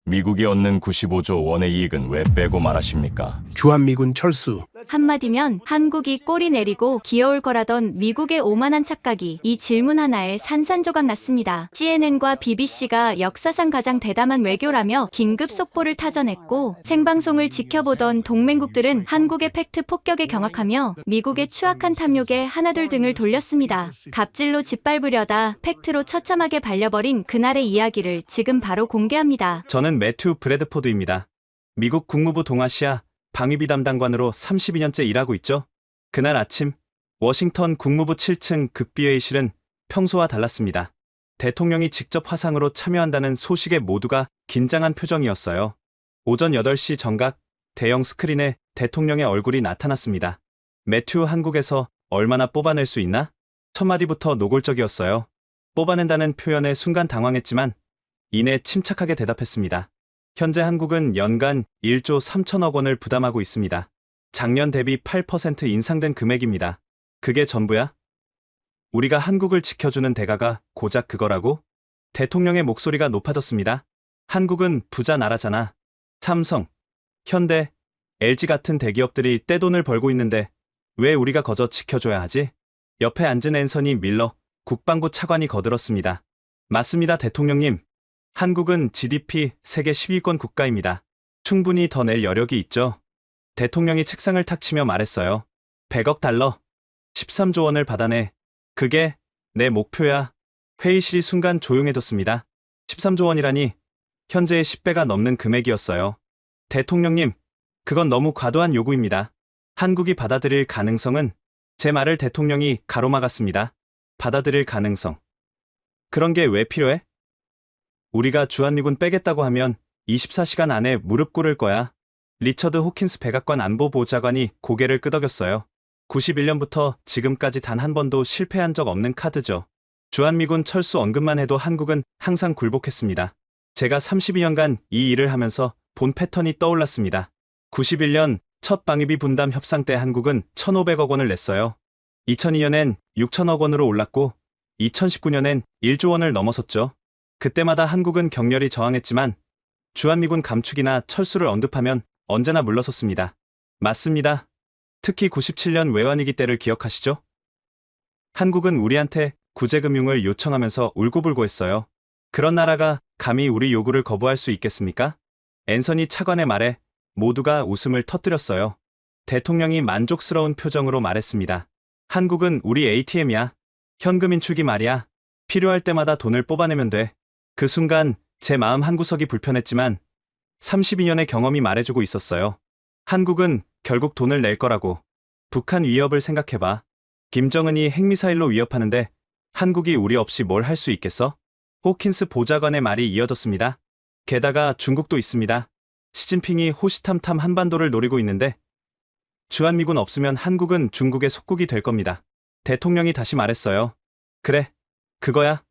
미국이 얻는 95조 원의 이익은 왜 빼고 말하십니까? 주한미군 철수. 한마디면 한국이 꼬리 내리고 귀여울 거라던 미국의 오만한 착각이 이 질문 하나에 산산조각 났습니다. CNN과 BBC가 역사상 가장 대담한 외교라며 긴급 속보를 타전했고 생방송을 지켜보던 동맹국들은 한국의 팩트 폭격에 경악하며 미국의 추악한 탐욕에 하나둘 등을 돌렸습니다. 갑질로 짓밟으려다 팩트로 처참하게 발려버린 그날의 이야기를 지금 바로 공개합니다. 저는 매튜 브래드포드입니다. 미국 국무부 동아시아 방위비 담당관으로 32년째 일하고 있죠. 그날 아침 워싱턴 국무부 7층 극비회의실은 평소와 달랐습니다. 대통령이 직접 화상으로 참여한다는 소식에 모두가 긴장한 표정이었어요. 오전 8시 정각 대형 스크린에 대통령의 얼굴이 나타났습니다. 매튜, 한국에서 얼마나 뽑아낼 수 있나? 첫 마디부터 노골적이었어요. 뽑아낸다는 표현에 순간 당황했지만 이내 침착하게 대답했습니다. 현재 한국은 연간 1조 3천억 원을 부담하고 있습니다. 작년 대비 8% 인상된 금액입니다. 그게 전부야? 우리가 한국을 지켜주는 대가가 고작 그거라고? 대통령의 목소리가 높아졌습니다. 한국은 부자 나라잖아. 삼성, 현대, LG 같은 대기업들이 떼돈을 벌고 있는데 왜 우리가 거저 지켜줘야 하지? 옆에 앉은 앤서니 밀러 국방부 차관이 거들었습니다. 맞습니다, 대통령님. 한국은 GDP 세계 10위권 국가입니다. 충분히 더 낼 여력이 있죠. 대통령이 책상을 탁 치며 말했어요. 100억 달러, 13조 원을 받아내. 그게 내 목표야. 회의실이 순간 조용해졌습니다. 13조 원이라니 현재의 10배가 넘는 금액이었어요. 대통령님, 그건 너무 과도한 요구입니다. 한국이 받아들일 가능성은? 제 말을 대통령이 가로막았습니다. 받아들일 가능성. 그런 게 왜 필요해? 우리가 주한미군 빼겠다고 하면 24시간 안에 무릎 꿇을 거야. 리처드 호킨스 백악관 안보보좌관이 고개를 끄덕였어요. 91년부터 지금까지 단 한 번도 실패한 적 없는 카드죠. 주한미군 철수 언급만 해도 한국은 항상 굴복했습니다. 제가 32년간 이 일을 하면서 본 패턴이 떠올랐습니다. 91년 첫 방위비 분담 협상 때 한국은 1,500억 원을 냈어요. 2002년엔 6천억 원으로 올랐고 2019년엔 1조 원을 넘어섰죠. 그때마다 한국은 격렬히 저항했지만 주한미군 감축이나 철수를 언급하면 언제나 물러섰습니다. 맞습니다. 특히 97년 외환위기 때를 기억하시죠? 한국은 우리한테 구제금융을 요청하면서 울고불고 했어요. 그런 나라가 감히 우리 요구를 거부할 수 있겠습니까? 앤서니 차관의 말에 모두가 웃음을 터뜨렸어요. 대통령이 만족스러운 표정으로 말했습니다. 한국은 우리 ATM이야. 현금 인출기 말이야. 필요할 때마다 돈을 뽑아내면 돼. 그 순간 제 마음 한구석이 불편했지만 32년의 경험이 말해주고 있었어요. 한국은 결국 돈을 낼 거라고. 북한 위협을 생각해봐. 김정은이 핵미사일로 위협하는데 한국이 우리 없이 뭘 할 수 있겠어? 호킨스 보좌관의 말이 이어졌습니다. 게다가 중국도 있습니다. 시진핑이 호시탐탐 한반도를 노리고 있는데 주한미군 없으면 한국은 중국의 속국이 될 겁니다. 대통령이 다시 말했어요. 그래, 그거야.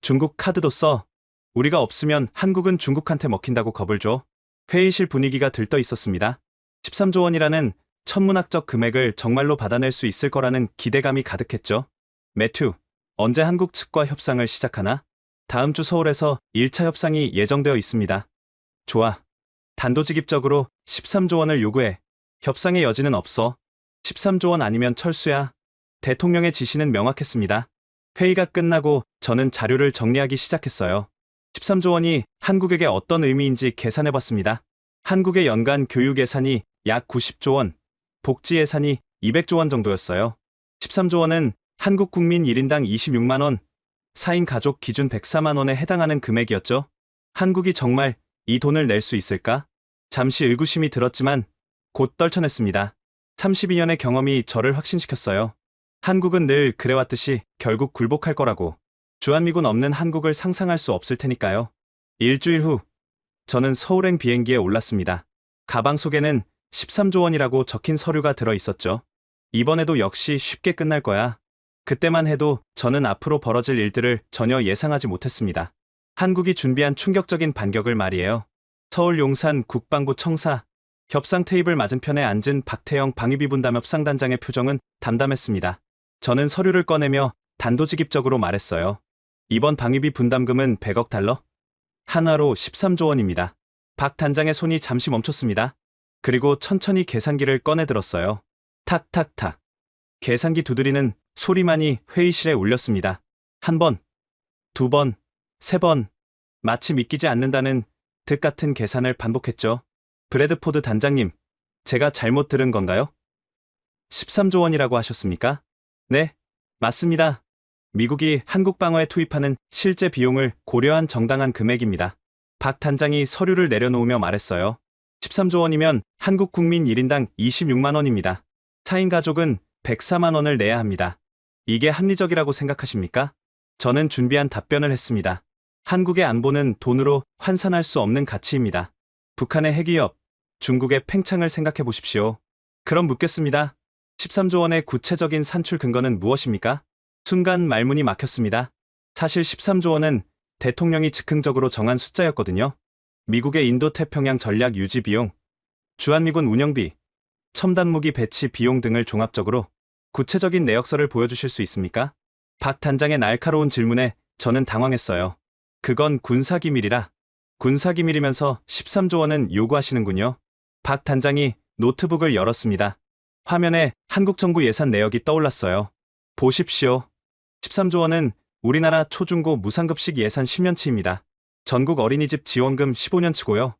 중국 카드도 써. 우리가 없으면 한국은 중국한테 먹힌다고 겁을 줘. 회의실 분위기가 들떠 있었습니다. 13조 원이라는 천문학적 금액을 정말로 받아낼 수 있을 거라는 기대감이 가득했죠. 매튜, 언제 한국 측과 협상을 시작하나? 다음 주 서울에서 1차 협상이 예정되어 있습니다. 좋아. 단도직입적으로 13조 원을 요구해. 협상의 여지는 없어. 13조 원 아니면 철수야. 대통령의 지시는 명확했습니다. 회의가 끝나고 저는 자료를 정리하기 시작했어요. 13조 원이 한국에게 어떤 의미인지 계산해봤습니다. 한국의 연간 교육 예산이 약 90조 원, 복지 예산이 200조 원 정도였어요. 13조 원은 한국 국민 1인당 26만 원, 4인 가족 기준 104만 원에 해당하는 금액이었죠. 한국이 정말 이 돈을 낼 수 있을까? 잠시 의구심이 들었지만 곧 떨쳐냈습니다. 32년의 경험이 저를 확신시켰어요. 한국은 늘 그래왔듯이 결국 굴복할 거라고. 주한미군 없는 한국을 상상할 수 없을 테니까요. 일주일 후 저는 서울행 비행기에 올랐습니다. 가방 속에는 13조 원이라고 적힌 서류가 들어 있었죠. 이번에도 역시 쉽게 끝날 거야. 그때만 해도 저는 앞으로 벌어질 일들을 전혀 예상하지 못했습니다. 한국이 준비한 충격적인 반격을 말이에요. 서울 용산 국방부 청사, 협상 테이블 맞은편에 앉은 박태영 방위비 분담 협상단장의 표정은 담담했습니다. 저는 서류를 꺼내며 단도직입적으로 말했어요. 이번 방위비 분담금은 100억 달러? 한화로 13조 원입니다. 박 단장의 손이 잠시 멈췄습니다. 그리고 천천히 계산기를 꺼내 들었어요. 탁탁탁. 계산기 두드리는 소리만이 회의실에 울렸습니다. 한 번, 두 번, 세 번. 마치 믿기지 않는다는 듯 같은 계산을 반복했죠. 브래드포드 단장님, 제가 잘못 들은 건가요? 13조 원이라고 하셨습니까? 네, 맞습니다. 미국이 한국 방어에 투입하는 실제 비용을 고려한 정당한 금액입니다. 박 단장이 서류를 내려놓으며 말했어요. 13조 원이면 한국 국민 1인당 26만 원입니다. 4인 가족은 104만 원을 내야 합니다. 이게 합리적이라고 생각하십니까? 저는 준비한 답변을 했습니다. 한국의 안보는 돈으로 환산할 수 없는 가치입니다. 북한의 핵위협, 중국의 팽창을 생각해 보십시오. 그럼 묻겠습니다. 13조 원의 구체적인 산출 근거는 무엇입니까? 순간 말문이 막혔습니다. 사실 13조 원은 대통령이 즉흥적으로 정한 숫자였거든요. 미국의 인도태평양 전략 유지 비용, 주한미군 운영비, 첨단무기 배치 비용 등을 종합적으로 구체적인 내역서를 보여주실 수 있습니까? 박 단장의 날카로운 질문에 저는 당황했어요. 그건 군사기밀이라. 군사기밀이면서 13조 원은 요구하시는군요. 박 단장이 노트북을 열었습니다. 화면에 한국 정부 예산 내역이 떠올랐어요. 보십시오. 13조 원은 우리나라 초중고 무상급식 예산 10년치입니다. 전국 어린이집 지원금 15년치고요.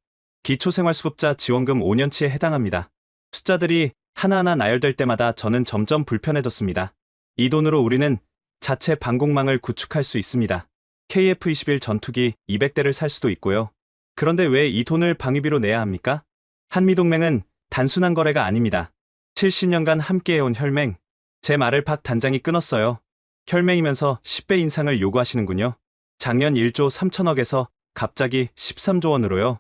기초생활수급자 지원금 5년치에 해당합니다. 숫자들이 하나하나 나열될 때마다 저는 점점 불편해졌습니다. 이 돈으로 우리는 자체 방공망을 구축할 수 있습니다. KF-21 전투기 200대를 살 수도 있고요. 그런데 왜 이 돈을 방위비로 내야 합니까? 한미동맹은 단순한 거래가 아닙니다. 70년간 함께해온 혈맹. 제 말을 박 단장이 끊었어요. 혈맹이면서 10배 인상을 요구하시는군요. 작년 1조 3천억에서 갑자기 13조 원으로요.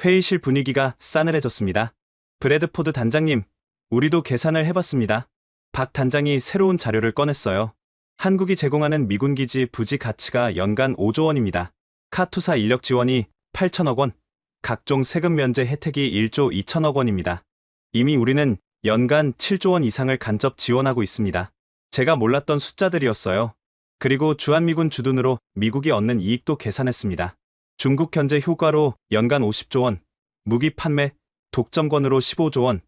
회의실 분위기가 싸늘해졌습니다. 브래드포드 단장님, 우리도 계산을 해봤습니다. 박 단장이 새로운 자료를 꺼냈어요. 한국이 제공하는 미군기지 부지 가치가 연간 5조 원입니다. 카투사 인력 지원이 8천억 원, 각종 세금 면제 혜택이 1조 2천억 원입니다. 이미 우리는 연간 7조 원 이상을 간접 지원하고 있습니다. 제가 몰랐던 숫자들이었어요. 그리고 주한미군 주둔으로 미국이 얻는 이익도 계산했습니다. 중국 견제 효과로 연간 50조 원, 무기 판매, 독점권으로 15조 원,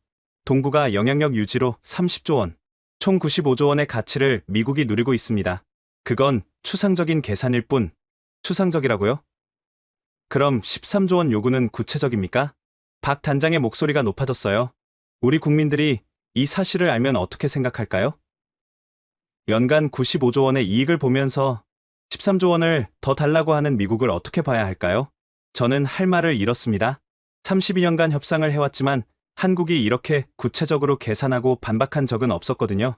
동북아 영향력 유지로 30조 원, 총 95조 원의 가치를 미국이 누리고 있습니다. 그건 추상적인 계산일 뿐. 추상적이라고요? 그럼 13조 원 요구는 구체적입니까? 박 단장의 목소리가 높아졌어요. 우리 국민들이 이 사실을 알면 어떻게 생각할까요? 연간 95조 원의 이익을 보면서 13조 원을 더 달라고 하는 미국을 어떻게 봐야 할까요? 저는 할 말을 잃었습니다. 32년간 협상을 해왔지만 한국이 이렇게 구체적으로 계산하고 반박한 적은 없었거든요.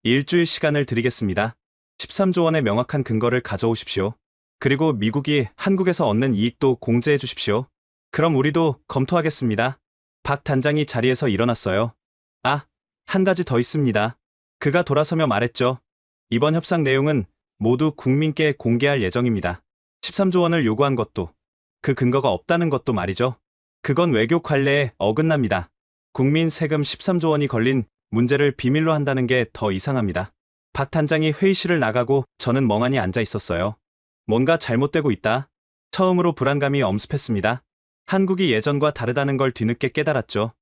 일주일 시간을 드리겠습니다. 13조 원의 명확한 근거를 가져오십시오. 그리고 미국이 한국에서 얻는 이익도 공제해 주십시오. 그럼 우리도 검토하겠습니다. 박 단장이 자리에서 일어났어요. 아, 한 가지 더 있습니다. 그가 돌아서며 말했죠. 이번 협상 내용은 모두 국민께 공개할 예정입니다. 13조 원을 요구한 것도, 그 근거가 없다는 것도 말이죠. 그건 외교 관례에 어긋납니다. 국민 세금 13조 원이 걸린 문제를 비밀로 한다는 게 더 이상합니다. 박 단장이 회의실을 나가고 저는 멍하니 앉아 있었어요. 뭔가 잘못되고 있다. 처음으로 불안감이 엄습했습니다. 한국이 예전과 다르다는 걸 뒤늦게 깨달았죠.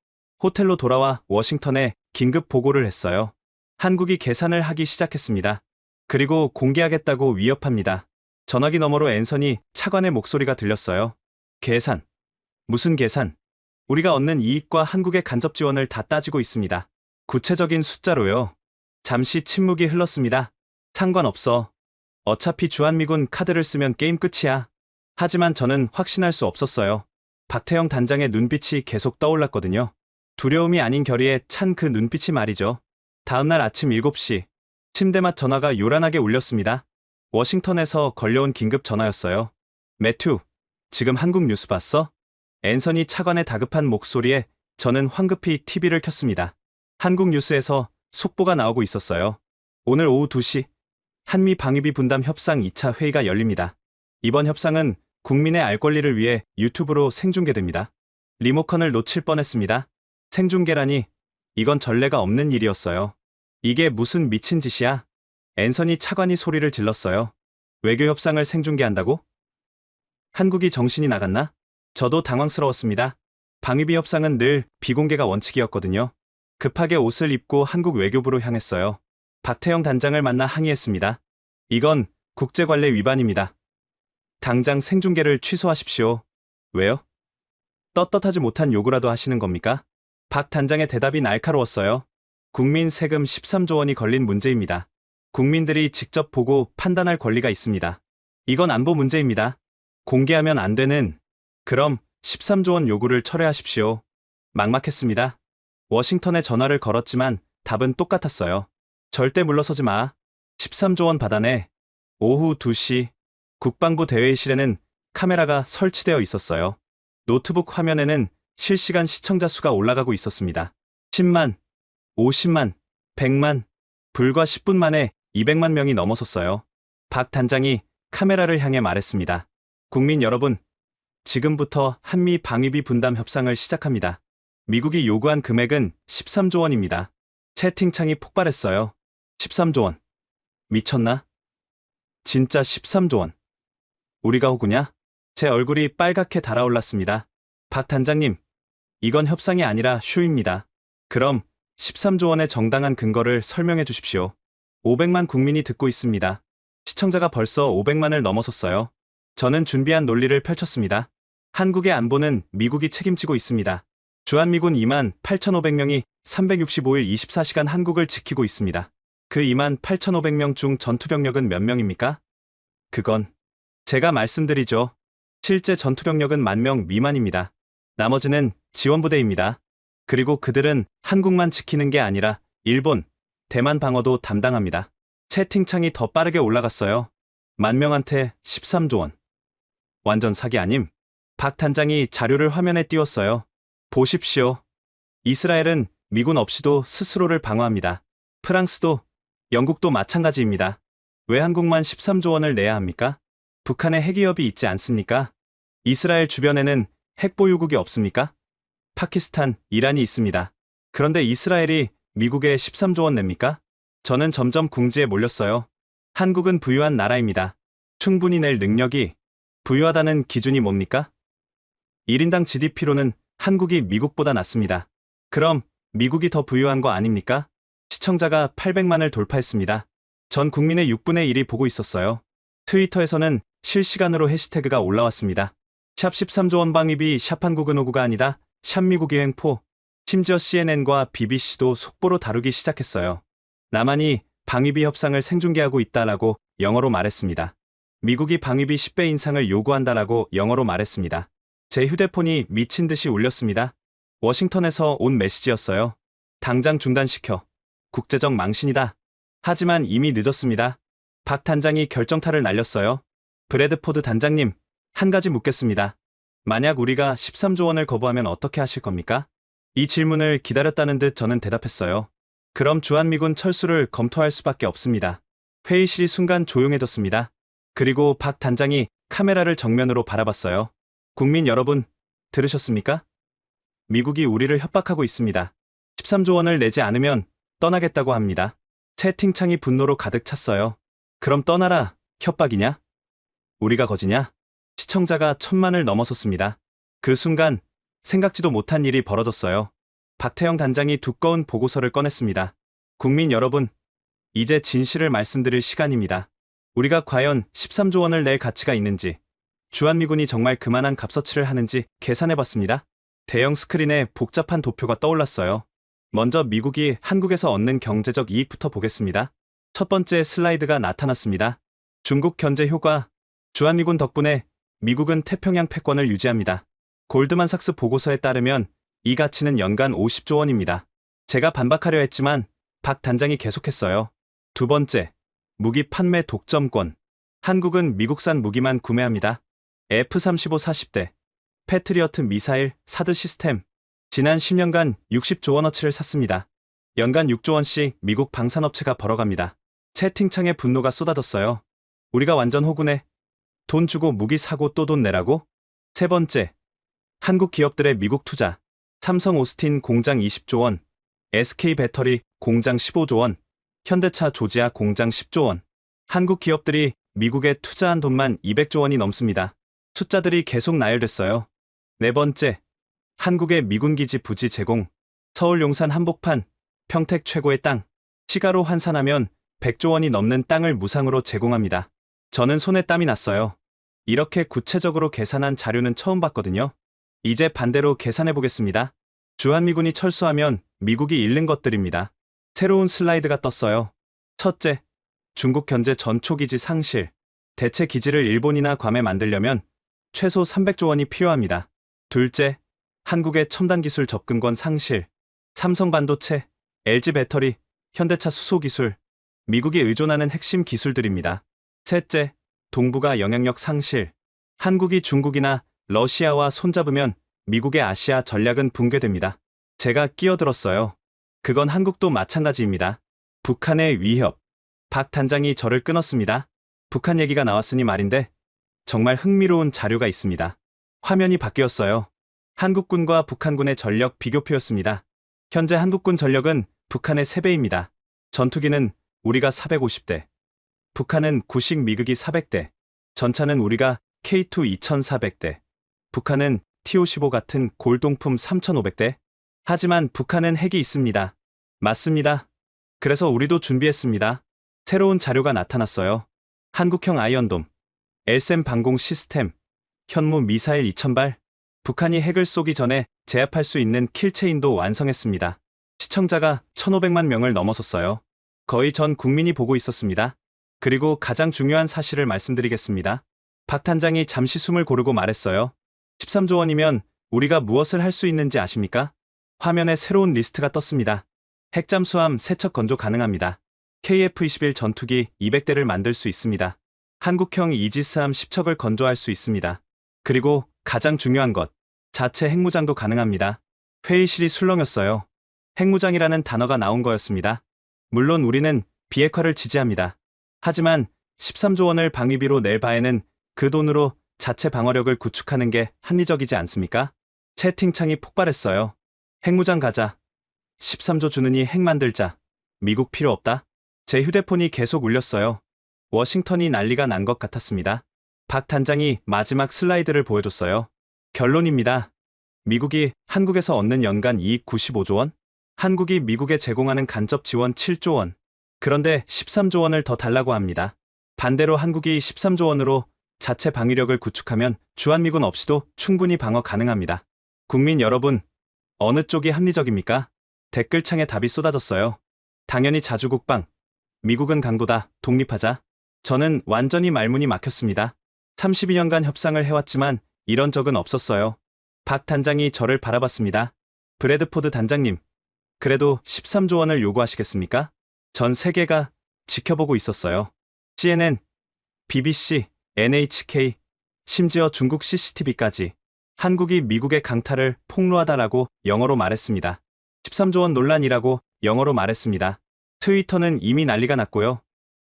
호텔로 돌아와 워싱턴에 긴급 보고를 했어요. 한국이 계산을 하기 시작했습니다. 그리고 공개하겠다고 위협합니다. 전화기 너머로 앤서니 차관의 목소리가 들렸어요. 계산. 무슨 계산? 우리가 얻는 이익과 한국의 간접 지원을 다 따지고 있습니다. 구체적인 숫자로요. 잠시 침묵이 흘렀습니다. 상관없어. 어차피 주한미군 카드를 쓰면 게임 끝이야. 하지만 저는 확신할 수 없었어요. 박태영 단장의 눈빛이 계속 떠올랐거든요. 두려움이 아닌 결의에 찬 그 눈빛이 말이죠. 다음날 아침 7시, 침대맡 전화가 요란하게 울렸습니다. 워싱턴에서 걸려온 긴급 전화였어요. 매튜, 지금 한국 뉴스 봤어? 앤서니 차관의 다급한 목소리에 저는 황급히 TV를 켰습니다. 한국 뉴스에서 속보가 나오고 있었어요. 오늘 오후 2시, 한미 방위비 분담 협상 2차 회의가 열립니다. 이번 협상은 국민의 알 권리를 위해 유튜브로 생중계됩니다. 리모컨을 놓칠 뻔했습니다. 생중계라니, 이건 전례가 없는 일이었어요. 이게 무슨 미친 짓이야? 앤서니 차관이 소리를 질렀어요. 외교 협상을 생중계한다고? 한국이 정신이 나갔나? 저도 당황스러웠습니다. 방위비 협상은 늘 비공개가 원칙이었거든요. 급하게 옷을 입고 한국 외교부로 향했어요. 박태영 단장을 만나 항의했습니다. 이건 국제관례 위반입니다. 당장 생중계를 취소하십시오. 왜요? 떳떳하지 못한 요구라도 하시는 겁니까? 박 단장의 대답이 날카로웠어요. 국민 세금 13조 원이 걸린 문제입니다. 국민들이 직접 보고 판단할 권리가 있습니다. 이건 안보 문제입니다. 공개하면 안 되는, 그럼 13조 원 요구를 철회하십시오. 막막했습니다. 워싱턴에 전화를 걸었지만 답은 똑같았어요. 절대 물러서지 마. 13조 원 받아내. 오후 2시 국방부 대회의실에는 카메라가 설치되어 있었어요. 노트북 화면에는 실시간 시청자 수가 올라가고 있었습니다. 10만, 50만, 100만, 불과 10분 만에 200만 명이 넘어섰어요. 박 단장이 카메라를 향해 말했습니다. 국민 여러분, 지금부터 한미 방위비 분담 협상을 시작합니다. 미국이 요구한 금액은 13조 원입니다. 채팅창이 폭발했어요. 13조 원. 미쳤나? 진짜 13조 원. 우리가 호구냐? 제 얼굴이 빨갛게 달아올랐습니다. 박 단장님, 이건 협상이 아니라 쇼입니다. 그럼 13조 원의 정당한 근거를 설명해 주십시오. 500만 국민이 듣고 있습니다. 시청자가 벌써 500만을 넘어섰어요. 저는 준비한 논리를 펼쳤습니다. 한국의 안보는 미국이 책임지고 있습니다. 주한미군 2만 8,500명이 365일 24시간 한국을 지키고 있습니다. 그 2만 8,500명 중 전투병력은 몇 명입니까? 그건 제가 말씀드리죠. 실제 전투병력은 10,000명 미만입니다. 나머지는 지원부대입니다. 그리고 그들은 한국만 지키는 게 아니라 일본, 대만 방어도 담당합니다. 채팅창이 더 빠르게 올라갔어요. 10,000명한테 13조 원. 완전 사기 아님? 박 단장이 자료를 화면에 띄웠어요. 보십시오. 이스라엘은 미군 없이도 스스로를 방어합니다. 프랑스도, 영국도 마찬가지입니다. 왜 한국만 13조 원을 내야 합니까? 북한에 핵위협이 있지 않습니까? 이스라엘 주변에는 핵 보유국이 없습니까? 파키스탄, 이란이 있습니다. 그런데 이스라엘이 미국에 13조 원 냅니까? 저는 점점 궁지에 몰렸어요. 한국은 부유한 나라입니다. 충분히 낼 능력이, 부유하다는 기준이 뭡니까? 1인당 GDP로는 한국이 미국보다 낮습니다. 그럼 미국이 더 부유한 거 아닙니까? 시청자가 800만을 돌파했습니다. 전 국민의 6분의 1이 보고 있었어요. 트위터에서는 실시간으로 해시태그가 올라왔습니다. 샵 13조 원 방위비 샵 한국은 호구가 아니다. 샵 미국이 횡포. 심지어 CNN과 BBC도 속보로 다루기 시작했어요. 남한이 방위비 협상을 생중계하고 있다라고 영어로 말했습니다. 미국이 방위비 10배 인상을 요구한다라고 영어로 말했습니다. 제 휴대폰이 미친 듯이 울렸습니다. 워싱턴에서 온 메시지였어요. 당장 중단시켜. 국제적 망신이다. 하지만 이미 늦었습니다. 박 단장이 결정타를 날렸어요. 브래드포드 단장님, 한 가지 묻겠습니다. 만약 우리가 13조 원을 거부하면 어떻게 하실 겁니까? 이 질문을 기다렸다는 듯 저는 대답했어요. 그럼 주한미군 철수를 검토할 수밖에 없습니다. 회의실이 순간 조용해졌습니다. 그리고 박 단장이 카메라를 정면으로 바라봤어요. 국민 여러분, 들으셨습니까? 미국이 우리를 협박하고 있습니다. 13조 원을 내지 않으면 떠나겠다고 합니다. 채팅창이 분노로 가득 찼어요. 그럼 떠나라, 협박이냐? 우리가 거지냐? 시청자가 1,000만을 넘어섰습니다. 그 순간 생각지도 못한 일이 벌어졌어요. 박태영 단장이 두꺼운 보고서를 꺼냈습니다. 국민 여러분, 이제 진실을 말씀드릴 시간입니다. 우리가 과연 13조 원을 낼 가치가 있는지, 주한미군이 정말 그만한 값어치를 하는지 계산해봤습니다. 대형 스크린에 복잡한 도표가 떠올랐어요. 먼저 미국이 한국에서 얻는 경제적 이익부터 보겠습니다. 첫 번째 슬라이드가 나타났습니다. 중국 견제 효과. 주한미군 덕분에 미국은 태평양 패권을 유지합니다. 골드만삭스 보고서에 따르면 이 가치는 연간 50조 원입니다. 제가 반박하려 했지만 박 단장이 계속했어요. 두 번째, 무기 판매 독점권. 한국은 미국산 무기만 구매합니다. F-35 40대, 패트리어트 미사일, 사드 시스템. 지난 10년간 60조 원어치를 샀습니다. 연간 6조 원씩 미국 방산업체가 벌어갑니다. 채팅창에 분노가 쏟아졌어요. 우리가 완전 호구네. 돈 주고 무기 사고 또 돈 내라고? 세 번째, 한국 기업들의 미국 투자. 삼성 오스틴 공장 20조 원, SK 배터리 공장 15조 원, 현대차 조지아 공장 10조 원. 한국 기업들이 미국에 투자한 돈만 200조 원이 넘습니다. 숫자들이 계속 나열됐어요. 네 번째, 한국의 미군 기지 부지 제공. 서울 용산 한복판, 평택 최고의 땅. 시가로 환산하면 100조 원이 넘는 땅을 무상으로 제공합니다. 저는 손에 땀이 났어요. 이렇게 구체적으로 계산한 자료는 처음 봤거든요. 이제 반대로 계산해 보겠습니다. 주한미군이 철수하면 미국이 잃는 것들입니다. 새로운 슬라이드가 떴어요. 첫째, 중국 견제 전초기지 상실. 대체 기지를 일본이나 괌에 만들려면 최소 300조 원이 필요합니다. 둘째, 한국의 첨단 기술 접근권 상실. 삼성 반도체, LG 배터리, 현대차 수소 기술, 미국이 의존하는 핵심 기술들입니다. 셋째, 동북아 영향력 상실. 한국이 중국이나 러시아와 손잡으면 미국의 아시아 전략은 붕괴됩니다. 제가 끼어들었어요. 그건 한국도 마찬가지입니다. 북한의 위협. 박 단장이 저를 끊었습니다. 북한 얘기가 나왔으니 말인데 정말 흥미로운 자료가 있습니다. 화면이 바뀌었어요. 한국군과 북한군의 전력 비교표였습니다. 현재 한국군 전력은 북한의 3배입니다. 전투기는 우리가 450대, 북한은 구식 미국이 400대, 전차는 우리가 K2 2400대, 북한은 T-55 같은 골동품 3500대. 하지만 북한은 핵이 있습니다. 맞습니다. 그래서 우리도 준비했습니다. 새로운 자료가 나타났어요. 한국형 아이언돔, LSM 방공 시스템, 현무 미사일 2000발, 북한이 핵을 쏘기 전에 제압할 수 있는 킬체인도 완성했습니다. 시청자가 1500만 명을 넘어섰어요. 거의 전 국민이 보고 있었습니다. 그리고 가장 중요한 사실을 말씀드리겠습니다. 박 단장이 잠시 숨을 고르고 말했어요. 13조 원이면 우리가 무엇을 할 수 있는지 아십니까? 화면에 새로운 리스트가 떴습니다. 핵잠수함 3척 건조 가능합니다. KF-21 전투기 200대를 만들 수 있습니다. 한국형 이지스함 10척을 건조할 수 있습니다. 그리고 가장 중요한 것, 자체 핵무장도 가능합니다. 회의실이 술렁였어요. 핵무장이라는 단어가 나온 거였습니다. 물론 우리는 비핵화를 지지합니다. 하지만 13조 원을 방위비로 낼 바에는 그 돈으로 자체 방어력을 구축하는 게 합리적이지 않습니까? 채팅창이 폭발했어요. 핵무장 가자. 13조 주느니 핵 만들자. 미국 필요 없다. 제 휴대폰이 계속 울렸어요. 워싱턴이 난리가 난 것 같았습니다. 박 단장이 마지막 슬라이드를 보여줬어요. 결론입니다. 미국이 한국에서 얻는 연간 이익 95조 원? 한국이 미국에 제공하는 간접 지원 7조 원. 그런데 13조 원을 더 달라고 합니다. 반대로 한국이 13조 원으로 자체 방위력을 구축하면 주한미군 없이도 충분히 방어 가능합니다. 국민 여러분, 어느 쪽이 합리적입니까? 댓글창에 답이 쏟아졌어요. 당연히 자주국방. 미국은 강도다. 독립하자. 저는 완전히 말문이 막혔습니다. 32년간 협상을 해왔지만 이런 적은 없었어요. 박 단장이 저를 바라봤습니다. 브래드포드 단장님, 그래도 13조 원을 요구하시겠습니까? 전 세계가 지켜보고 있었어요. CNN, BBC, NHK, 심지어 중국 CCTV까지 한국이 미국의 강탈을 폭로하다라고 영어로 말했습니다. 13조 원 논란이라고 영어로 말했습니다. 트위터는 이미 난리가 났고요.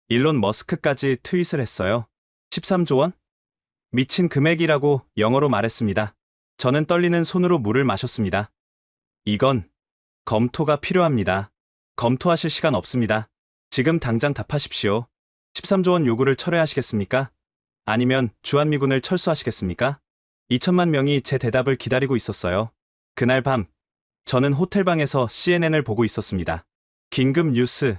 일론 머스크까지 트윗을 했어요. 13조 원? 미친 금액이라고 영어로 말했습니다. 저는 떨리는 손으로 물을 마셨습니다. 이건 검토가 필요합니다. 검토하실 시간 없습니다. 지금 당장 답하십시오. 13조 원 요구를 철회하시겠습니까? 아니면 주한미군을 철수하시겠습니까? 2천만 명이 제 대답을 기다리고 있었어요. 그날 밤, 저는 호텔방에서 CNN을 보고 있었습니다. 긴급 뉴스,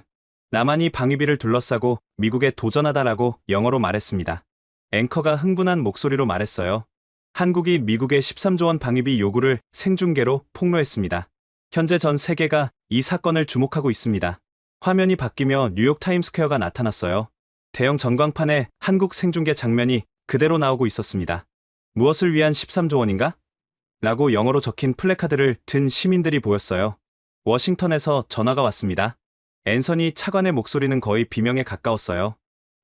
남한이 방위비를 둘러싸고 미국에 도전하다라고 영어로 말했습니다. 앵커가 흥분한 목소리로 말했어요. 한국이 미국의 13조 원 방위비 요구를 생중계로 폭로했습니다. 현재 전 세계가 이 사건을 주목하고 있습니다. 화면이 바뀌며 뉴욕 타임스퀘어가 나타났어요. 대형 전광판에 한국 생중계 장면이 그대로 나오고 있었습니다. 무엇을 위한 13조 원인가? 라고 영어로 적힌 플래카드를 든 시민들이 보였어요. 워싱턴에서 전화가 왔습니다. 앤서니 차관의 목소리는 거의 비명에 가까웠어요.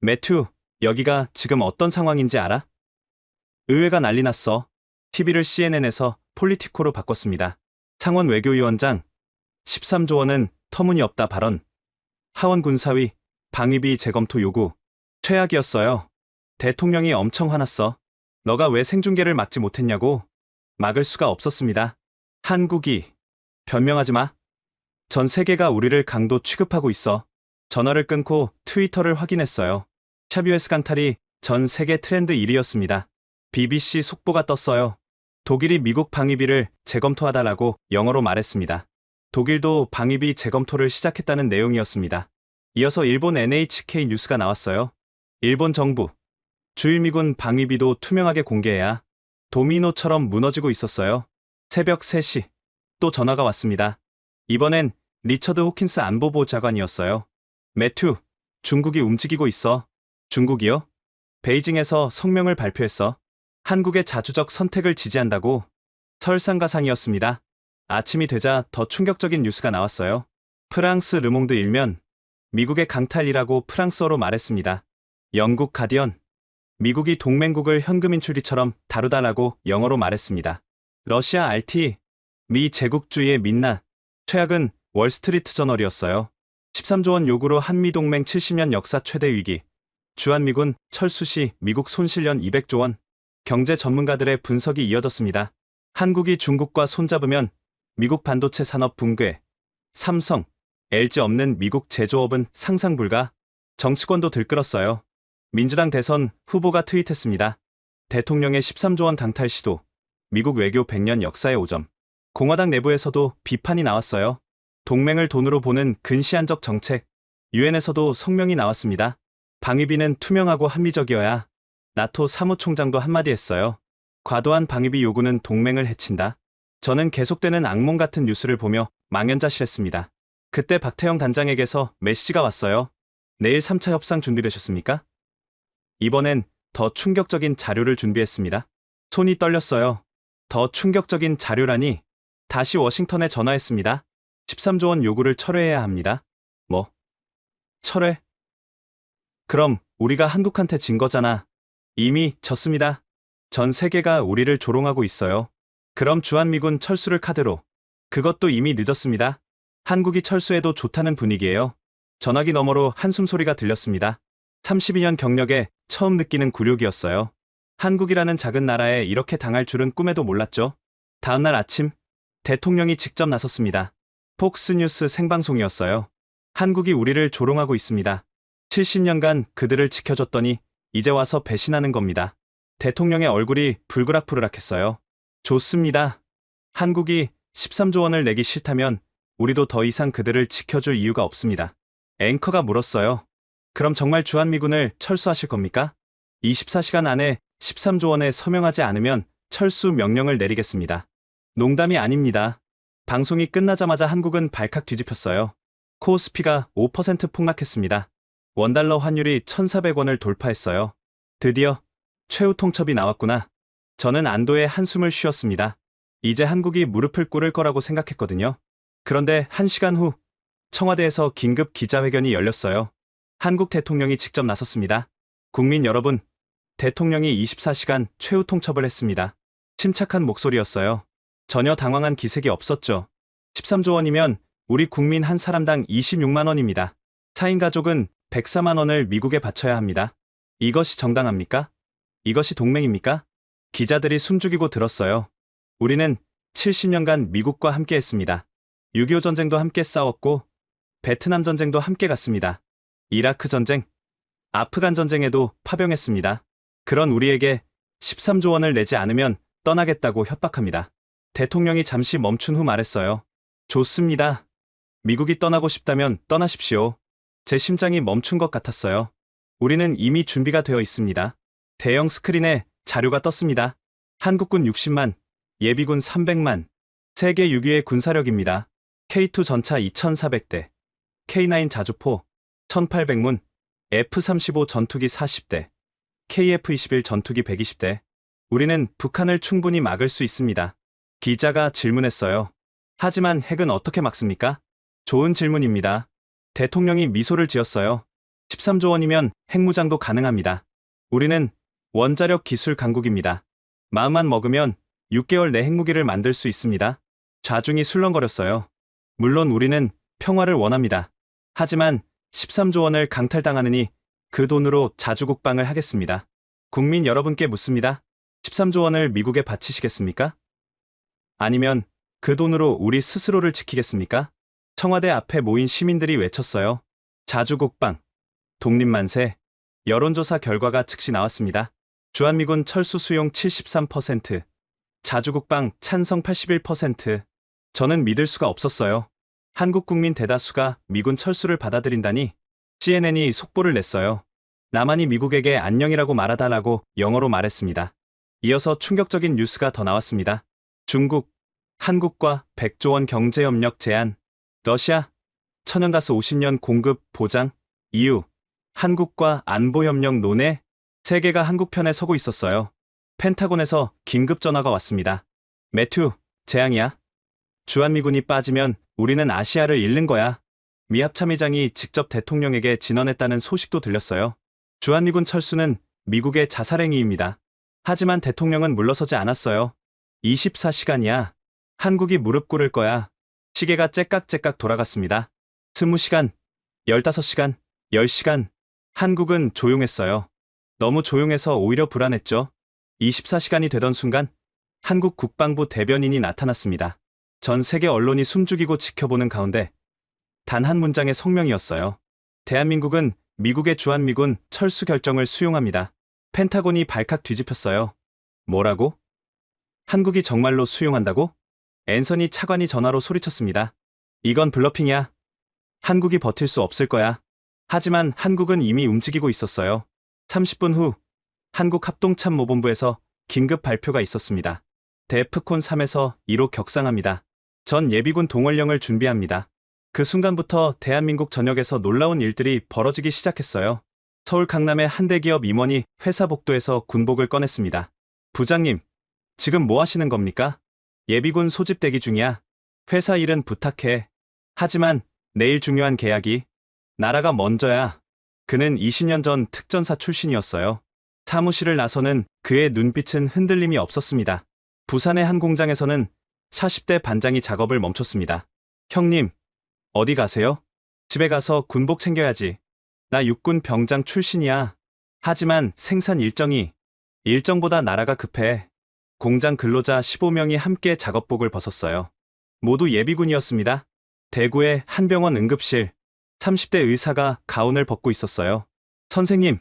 매튜, 여기가 지금 어떤 상황인지 알아? 의회가 난리 났어. TV를 CNN에서 폴리티코로 바꿨습니다. 상원 외교위원장, 13조 원은 터무니없다 발언. 하원 군사위, 방위비 재검토 요구. 최악이었어요. 대통령이 엄청 화났어. 너가 왜 생중계를 막지 못했냐고. 막을 수가 없었습니다. 한국이. 변명하지 마. 전 세계가 우리를 강도 취급하고 있어. 전화를 끊고 트위터를 확인했어요. 샤뷰에스 강탈이 전 세계 트렌드 1위였습니다. BBC 속보가 떴어요. 독일이 미국 방위비를 재검토하다라고 영어로 말했습니다. 독일도 방위비 재검토를 시작했다는 내용이었습니다. 이어서 일본 NHK 뉴스가 나왔어요. 일본 정부, 주일미군 방위비도 투명하게 공개해야 도미노처럼 무너지고 있었어요. 새벽 3시, 또 전화가 왔습니다. 이번엔 리처드 호킨스 안보보 장관이었어요. 매튜, 중국이 움직이고 있어. 중국이요? 베이징에서 성명을 발표했어. 한국의 자주적 선택을 지지한다고. 설상가상이었습니다. 아침이 되자 더 충격적인 뉴스가 나왔어요. 프랑스 르몽드 일면, 미국의 강탈이라고 프랑스어로 말했습니다. 영국 가디언, 미국이 동맹국을 현금 인출이처럼 다루다라고 영어로 말했습니다. 러시아 RT, 미 제국주의의 민낯, 최악은 월스트리트 저널이었어요. 13조 원 요구로 한미동맹 70년 역사 최대 위기, 주한미군 철수 시 미국 손실연 200조 원, 경제 전문가들의 분석이 이어졌습니다. 한국이 중국과 손잡으면 미국 반도체 산업 붕괴, 삼성, LG 없는 미국 제조업은 상상 불가, 정치권도 들끓었어요. 민주당 대선 후보가 트윗했습니다. 대통령의 13조 원 강탈 시도, 미국 외교 100년 역사의 오점. 공화당 내부에서도 비판이 나왔어요. 동맹을 돈으로 보는 근시안적 정책, 유엔에서도 성명이 나왔습니다. 방위비는 투명하고 합리적이어야. 나토 사무총장도 한마디 했어요. 과도한 방위비 요구는 동맹을 해친다. 저는 계속되는 악몽 같은 뉴스를 보며 망연자실했습니다. 그때 박태영 단장에게서 메시지가 왔어요. 내일 3차 협상 준비되셨습니까? 이번엔 더 충격적인 자료를 준비했습니다. 손이 떨렸어요. 더 충격적인 자료라니. 다시 워싱턴에 전화했습니다. 13조 원 요구를 철회해야 합니다. 뭐? 철회? 그럼 우리가 한국한테 진 거잖아. 이미 졌습니다. 전 세계가 우리를 조롱하고 있어요. 그럼 주한미군 철수를 카드로. 그것도 이미 늦었습니다. 한국이 철수해도 좋다는 분위기예요. 전화기 너머로 한숨 소리가 들렸습니다. 32년 경력에 처음 느끼는 굴욕이었어요. 한국이라는 작은 나라에 이렇게 당할 줄은 꿈에도 몰랐죠. 다음날 아침, 대통령이 직접 나섰습니다. 폭스뉴스 생방송이었어요. 한국이 우리를 조롱하고 있습니다. 70년간 그들을 지켜줬더니 이제 와서 배신하는 겁니다. 대통령의 얼굴이 불그락불그락했어요. 좋습니다. 한국이 13조 원을 내기 싫다면 우리도 더 이상 그들을 지켜줄 이유가 없습니다. 앵커가 물었어요. 그럼 정말 주한미군을 철수하실 겁니까? 24시간 안에 13조 원에 서명하지 않으면 철수 명령을 내리겠습니다. 농담이 아닙니다. 방송이 끝나자마자 한국은 발칵 뒤집혔어요. 코스피가 5% 폭락했습니다. 원달러 환율이 1,400원을 돌파했어요. 드디어 최후 통첩이 나왔구나. 저는 안도의 한숨을 쉬었습니다. 이제 한국이 무릎을 꿇을 거라고 생각했거든요. 그런데 1시간 후 청와대에서 긴급 기자회견이 열렸어요. 한국 대통령이 직접 나섰습니다. 국민 여러분, 대통령이 24시간 최후 통첩을 했습니다. 침착한 목소리였어요. 전혀 당황한 기색이 없었죠. 13조 원이면 우리 국민 한 사람당 26만 원입니다. 4인 가족은 104만 원을 미국에 바쳐야 합니다. 이것이 정당합니까? 이것이 동맹입니까? 기자들이 숨죽이고 들었어요. 우리는 70년간 미국과 함께 했습니다. 6.25 전쟁도 함께 싸웠고 베트남 전쟁도 함께 갔습니다. 이라크 전쟁, 아프간 전쟁에도 파병했습니다. 그런 우리에게 13조 원을 내지 않으면 떠나겠다고 협박합니다. 대통령이 잠시 멈춘 후 말했어요. 좋습니다. 미국이 떠나고 싶다면 떠나십시오. 제 심장이 멈춘 것 같았어요. 우리는 이미 준비가 되어 있습니다. 대형 스크린에 자료가 떴습니다. 한국군 60만, 예비군 300만, 세계 6위의 군사력입니다. K2 전차 2,400대, K9 자주포 1,800문, F-35 전투기 40대, KF-21 전투기 120대. 우리는 북한을 충분히 막을 수 있습니다. 기자가 질문했어요. 하지만 핵은 어떻게 막습니까? 좋은 질문입니다. 대통령이 미소를 지었어요. 13조 원이면 핵무장도 가능합니다. 우리는 원자력 기술 강국입니다. 마음만 먹으면 6개월 내 핵무기를 만들 수 있습니다. 좌중이 술렁거렸어요. 물론 우리는 평화를 원합니다. 하지만 13조 원을 강탈당하느니 그 돈으로 자주국방을 하겠습니다. 국민 여러분께 묻습니다. 13조 원을 미국에 바치시겠습니까? 아니면 그 돈으로 우리 스스로를 지키겠습니까? 청와대 앞에 모인 시민들이 외쳤어요. 자주국방, 독립만세. 여론조사 결과가 즉시 나왔습니다. 주한미군 철수 수용 73%, 자주국방 찬성 81%. 저는 믿을 수가 없었어요. 한국 국민 대다수가 미군 철수를 받아들인다니. CNN이 속보를 냈어요. 나만이 미국에게 안녕이라고 말하다라고 영어로 말했습니다. 이어서 충격적인 뉴스가 더 나왔습니다. 중국, 한국과 100조 원 경제협력 제안, 러시아, 천연가스 50년 공급 보장, EU, 한국과 안보협력 논의, 세계가 한국 편에 서고 있었어요. 펜타곤에서 긴급 전화가 왔습니다. 매튜, 재앙이야. 주한미군이 빠지면 우리는 아시아를 잃는 거야. 미 합참의장이 직접 대통령에게 진언했다는 소식도 들렸어요. 주한미군 철수는 미국의 자살행위입니다. 하지만 대통령은 물러서지 않았어요. 24시간이야. 한국이 무릎 꿇을 거야. 시계가 째깍째깍 돌아갔습니다. 20시간, 15시간, 10시간. 한국은 조용했어요. 너무 조용해서 오히려 불안했죠. 24시간이 되던 순간 한국 국방부 대변인이 나타났습니다. 전 세계 언론이 숨죽이고 지켜보는 가운데 단 한 문장의 성명이었어요. 대한민국은 미국의 주한미군 철수 결정을 수용합니다. 펜타곤이 발칵 뒤집혔어요. 뭐라고? 한국이 정말로 수용한다고? 앤서니 차관이 전화로 소리쳤습니다. 이건 블러핑이야. 한국이 버틸 수 없을 거야. 하지만 한국은 이미 움직이고 있었어요. 30분 후 한국 합동참모본부에서 긴급 발표가 있었습니다. 데프콘 3에서 2로 격상합니다. 전 예비군 동원령을 준비합니다. 그 순간부터 대한민국 전역에서 놀라운 일들이 벌어지기 시작했어요. 서울 강남의 한 대기업 임원이 회사 복도에서 군복을 꺼냈습니다. 부장님, 지금 뭐 하시는 겁니까? 예비군 소집 대기 중이야. 회사 일은 부탁해. 하지만 내일 중요한 계약이. 나라가 먼저야. 그는 20년 전 특전사 출신이었어요. 사무실을 나서는 그의 눈빛은 흔들림이 없었습니다. 부산의 한 공장에서는 40대 반장이 작업을 멈췄습니다. 형님, 어디 가세요? 집에 가서 군복 챙겨야지. 나 육군 병장 출신이야. 하지만 생산 일정보다 나라가 급해. 공장 근로자 15명이 함께 작업복을 벗었어요. 모두 예비군이었습니다. 대구의 한 병원 응급실. 30대 의사가 가운을 벗고 있었어요. 선생님,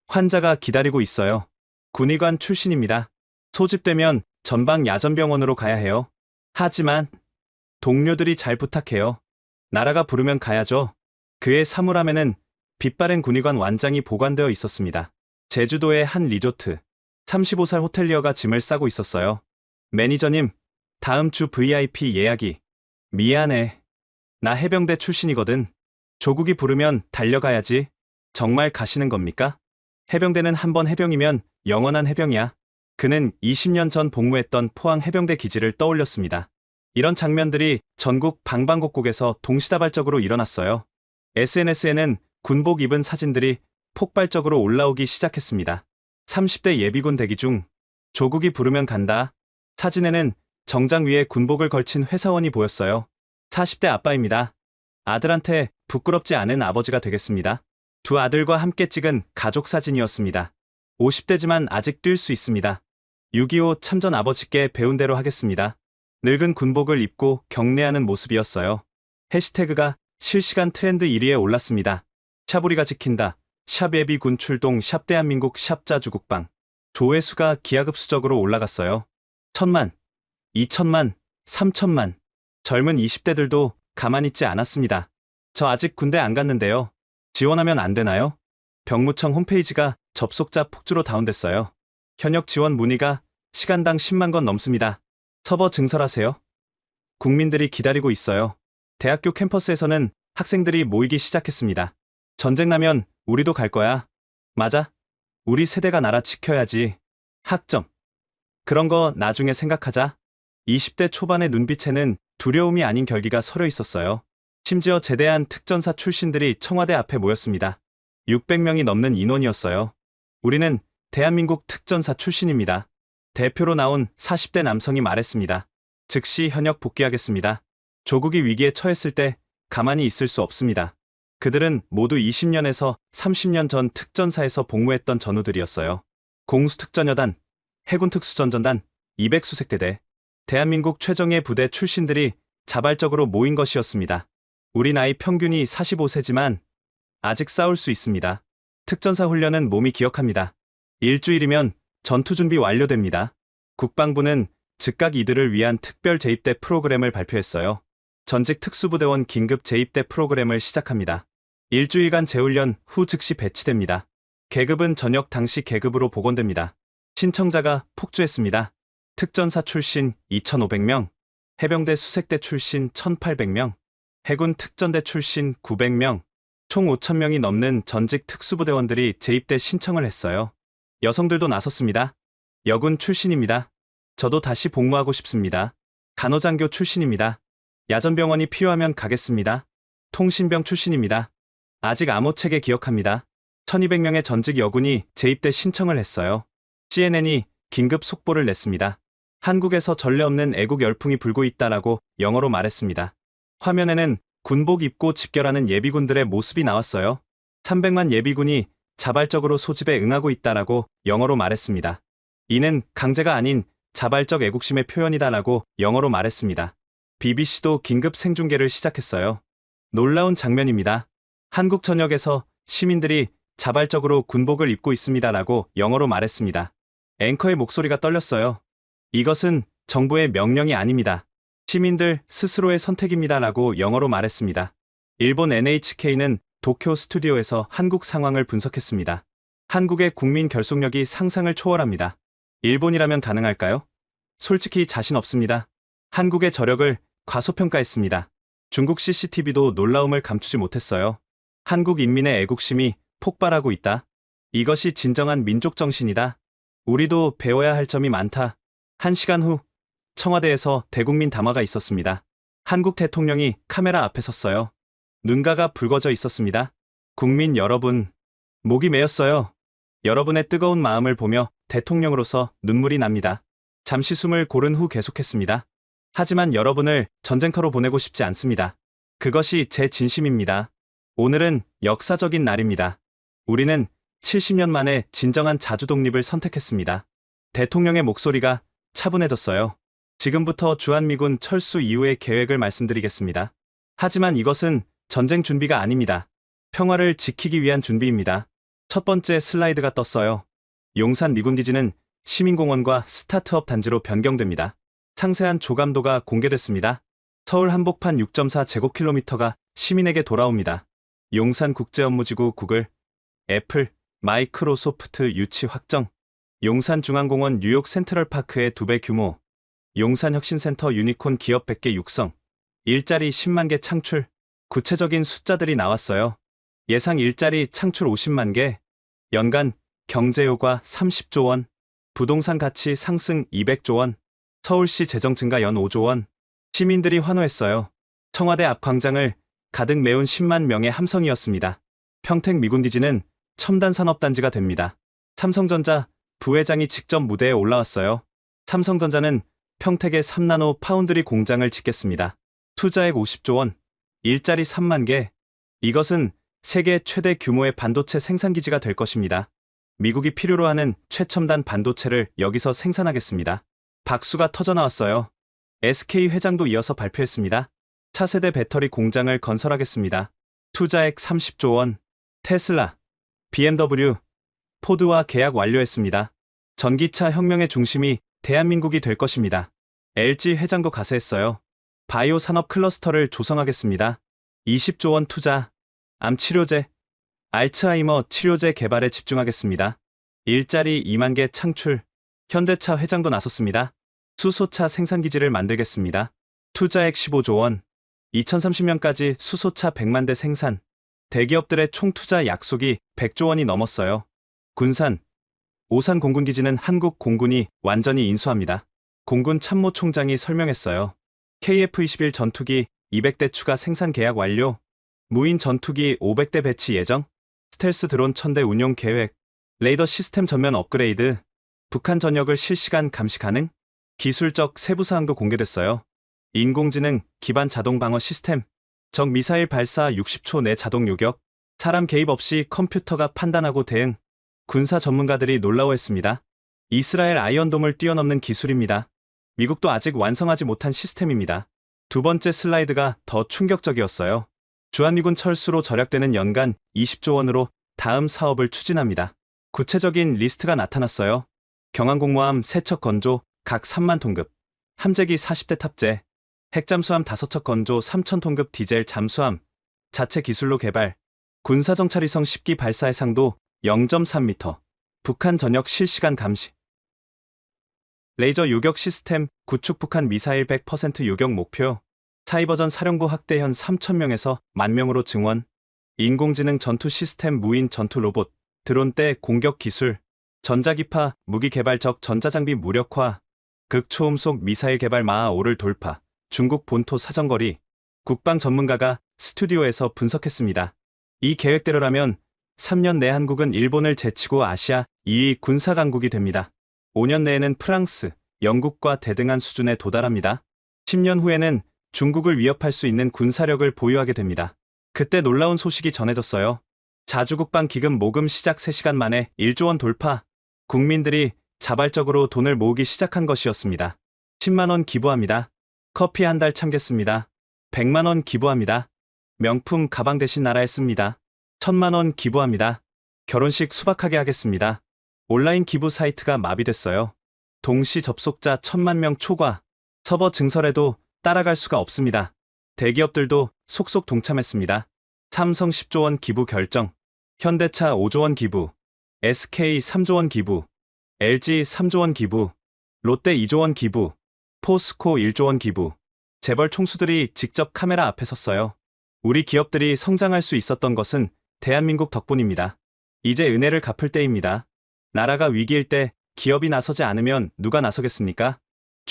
환자가 기다리고 있어요. 군의관 출신입니다. 소집되면 전방 야전병원으로 가야 해요. 하지만 동료들이 잘 부탁해요. 나라가 부르면 가야죠. 그의 사물함에는 빛바랜 군의관 완장이 보관되어 있었습니다. 제주도의 한 리조트. 35살 호텔리어가 짐을 싸고 있었어요. 매니저님, 다음 주 VIP 예약이. 미안해. 나 해병대 출신이거든. 조국이 부르면 달려가야지. 정말 가시는 겁니까? 해병대는 한번 해병이면 영원한 해병이야. 그는 20년 전 복무했던 포항 해병대 기지를 떠올렸습니다. 이런 장면들이 전국 방방곡곡에서 동시다발적으로 일어났어요. SNS에는 군복 입은 사진들이 폭발적으로 올라오기 시작했습니다. 30대 예비군 대기 중. 조국이 부르면 간다. 사진에는 정장 위에 군복을 걸친 회사원이 보였어요. 40대 아빠입니다. 아들한테 부끄럽지 않은 아버지가 되겠습니다. 두 아들과 함께 찍은 가족 사진이었습니다. 50대지만 아직 뛸 수 있습니다. 6.25 참전 아버지께 배운 대로 하겠습니다. 늙은 군복을 입고 경례하는 모습이었어요. 해시태그가 실시간 트렌드 1위에 올랐습니다. 샤부리가 지킨다. 샵 예비군 출동 샵 대한민국 샵 자주국방. 조회수가 기하급수적으로 올라갔어요. 1000만, 2000만, 3000만. 젊은 20대들도 가만히 있지 않았습니다. 저 아직 군대 안 갔는데요. 지원하면 안 되나요? 병무청 홈페이지가 접속자 폭주로 다운됐어요. 현역 지원 문의가 시간당 10만 건 넘습니다. 서버 증설하세요. 국민들이 기다리고 있어요. 대학교 캠퍼스에서는 학생들이 모이기 시작했습니다. 전쟁 나면 우리도 갈 거야. 맞아. 우리 세대가 나라 지켜야지. 학점. 그런 거 나중에 생각하자. 20대 초반의 눈빛에는 두려움이 아닌 결기가 서려 있었어요. 심지어 제대한 특전사 출신들이 청와대 앞에 모였습니다. 600명이 넘는 인원이었어요. 우리는 대한민국 특전사 출신입니다. 대표로 나온 40대 남성이 말했습니다. 즉시 현역 복귀하겠습니다. 조국이 위기에 처했을 때 가만히 있을 수 없습니다. 그들은 모두 20년에서 30년 전 특전사에서 복무했던 전우들이었어요. 공수특전여단, 해군특수전전단, 200수색대대, 대한민국 최정예 부대 출신들이 자발적으로 모인 것이었습니다. 우리 나이 평균이 45세지만 아직 싸울 수 있습니다. 특전사 훈련은 몸이 기억합니다. 일주일이면 전투 준비 완료됩니다. 국방부는 즉각 이들을 위한 특별 재입대 프로그램을 발표했어요. 전직 특수부대원 긴급 재입대 프로그램을 시작합니다. 일주일간 재훈련 후 즉시 배치됩니다. 계급은 전역 당시 계급으로 복원됩니다. 신청자가 폭주했습니다. 특전사 출신 2,500명, 해병대 수색대 출신 1,800명, 해군 특전대 출신 900명, 총 5,000명이 넘는 전직 특수부대원들이 재입대 신청을 했어요. 여성들도 나섰습니다. 여군 출신입니다. 저도 다시 복무하고 싶습니다. 간호장교 출신입니다. 야전병원이 필요하면 가겠습니다. 통신병 출신입니다. 아직 암호체계 기억합니다. 1200명의 전직 여군이 재입대 신청을 했어요. CNN이 긴급 속보를 냈습니다. 한국에서 전례 없는 애국 열풍이 불고 있다라고 영어로 말했습니다. 화면에는 군복 입고 집결하는 예비군들의 모습이 나왔어요. 300만 예비군이 자발적으로 소집에 응하고 있다라고 영어로 말했습니다. 이는 강제가 아닌 자발적 애국심의 표현이다라고 영어로 말했습니다. BBC도 긴급 생중계를 시작했어요. 놀라운 장면입니다. 한국 전역에서 시민들이 자발적으로 군복을 입고 있습니다라고 영어로 말했습니다. 앵커의 목소리가 떨렸어요. 이것은 정부의 명령이 아닙니다. 시민들 스스로의 선택입니다라고 영어로 말했습니다. 일본 NHK는 도쿄 스튜디오에서 한국 상황을 분석했습니다. 한국의 국민 결속력이 상상을 초월합니다. 일본이라면 가능할까요? 솔직히 자신 없습니다. 한국의 저력을 과소평가했습니다. 중국 CCTV도 놀라움을 감추지 못했어요. 한국 인민의 애국심이 폭발하고 있다. 이것이 진정한 민족 정신이다. 우리도 배워야 할 점이 많다. 1시간 후 청와대에서 대국민 담화가 있었습니다. 한국 대통령이 카메라 앞에 섰어요. 눈가가 붉어져 있었습니다. 국민 여러분, 목이 메었어요. 여러분의 뜨거운 마음을 보며 대통령으로서 눈물이 납니다. 잠시 숨을 고른 후 계속했습니다. 하지만 여러분을 전쟁터로 보내고 싶지 않습니다. 그것이 제 진심입니다. 오늘은 역사적인 날입니다. 우리는 70년 만에 진정한 자주 독립을 선택했습니다. 대통령의 목소리가 차분해졌어요. 지금부터 주한미군 철수 이후의 계획을 말씀드리겠습니다. 하지만 이것은 전쟁 준비가 아닙니다. 평화를 지키기 위한 준비입니다. 첫 번째 슬라이드가 떴어요. 용산 미군기지는 시민공원과 스타트업 단지로 변경됩니다. 상세한 조감도가 공개됐습니다. 서울 한복판 6.4제곱킬로미터가 시민에게 돌아옵니다. 용산 국제업무지구 구글, 애플, 마이크로소프트 유치 확정, 용산 중앙공원 뉴욕 센트럴파크의 2배 규모, 용산 혁신센터 유니콘 기업 100개 육성, 일자리 10만 개 창출, 구체적인 숫자들이 나왔어요. 예상 일자리 창출 50만 개, 연간 경제효과 30조 원, 부동산 가치 상승 200조 원, 서울시 재정 증가 연 5조 원, 시민들이 환호했어요. 청와대 앞 광장을 가득 메운 10만 명의 함성이었습니다. 평택 미군기지는 첨단 산업단지가 됩니다. 삼성전자 부회장이 직접 무대에 올라왔어요. 삼성전자는 평택에 3나노 파운드리 공장을 짓겠습니다. 투자액 50조 원, 일자리 3만 개. 이것은 세계 최대 규모의 반도체 생산기지가 될 것입니다. 미국이 필요로 하는 최첨단 반도체를 여기서 생산하겠습니다. 박수가 터져나왔어요. SK 회장도 이어서 발표했습니다. 차세대 배터리 공장을 건설하겠습니다. 투자액 30조 원. 테슬라, BMW, 포드와 계약 완료했습니다. 전기차 혁명의 중심이 대한민국이 될 것입니다. LG 회장도 가세했어요. 바이오 산업 클러스터를 조성하겠습니다. 20조 원 투자. 암 치료제, 알츠하이머 치료제 개발에 집중하겠습니다. 일자리 2만 개 창출. 현대차 회장도 나섰습니다. 수소차 생산기지를 만들겠습니다. 투자액 15조 원. 2030년까지 수소차 100만 대 생산. 대기업들의 총 투자 약속이 100조 원이 넘었어요. 군산, 오산 공군기지는 한국 공군이 완전히 인수합니다. 공군 참모총장이 설명했어요. KF-21 전투기 200대 추가 생산 계약 완료. 무인 전투기 500대 배치 예정. 스텔스 드론 1000대 운용 계획. 레이더 시스템 전면 업그레이드. 북한 전역을 실시간 감시 가능. 기술적 세부사항도 공개됐어요. 인공지능 기반 자동 방어 시스템. 적 미사일 발사 60초 내 자동 요격. 사람 개입 없이 컴퓨터가 판단하고 대응. 군사 전문가들이 놀라워했습니다. 이스라엘 아이언돔을 뛰어넘는 기술입니다. 미국도 아직 완성하지 못한 시스템입니다. 두 번째 슬라이드가 더 충격적이었어요. 주한미군 철수로 절약되는 연간 20조 원으로 다음 사업을 추진합니다. 구체적인 리스트가 나타났어요. 경항공모함 3척 건조 각 3만 톤급, 함재기 40대 탑재, 핵잠수함 5척 건조 3,000톤급 디젤 잠수함, 자체 기술로 개발, 군사정찰위성 10기 발사 해상도 0.3m, 북한 전역 실시간 감시. 레이저 요격 시스템, 구축 북한 미사일 100% 요격 목표, 사이버전 사령부 확대 현 3,000명에서 10,000명으로 증원, 인공지능 전투 시스템 무인 전투 로봇, 드론대 공격 기술, 전자기파, 무기 개발적 전자장비 무력화, 극초음속 미사일 개발 마하 5를 돌파, 중국 본토 사정거리, 국방 전문가가 스튜디오에서 분석했습니다. 이 계획대로라면 3년 내 한국은 일본을 제치고 아시아 2위 군사 강국이 됩니다. 5년 내에는 프랑스, 영국과 대등한 수준에 도달합니다. 10년 후에는 중국을 위협할 수 있는 군사력을 보유하게 됩니다. 그때 놀라운 소식이 전해졌어요. 자주국방 기금 모금 시작 3시간 만에 1조 원 돌파. 국민들이 자발적으로 돈을 모으기 시작한 것이었습니다. 10만 원 기부합니다. 커피 한 달 참겠습니다. 100만 원 기부합니다. 명품 가방 대신 나라에 씁니다. 1,000만 원 기부합니다. 결혼식 수박하게 하겠습니다. 온라인 기부 사이트가 마비됐어요. 동시 접속자 1,000만 명 초과. 서버 증설에도 따라갈 수가 없습니다. 대기업들도 속속 동참했습니다. 삼성 10조 원 기부 결정, 현대차 5조 원 기부, SK 3조 원 기부, LG 3조 원 기부, 롯데 2조 원 기부, 포스코 1조 원 기부. 재벌 총수들이 직접 카메라 앞에 섰어요. 우리 기업들이 성장할 수 있었던 것은 대한민국 덕분입니다. 이제 은혜를 갚을 때입니다. 나라가 위기일 때 기업이 나서지 않으면 누가 나서겠습니까?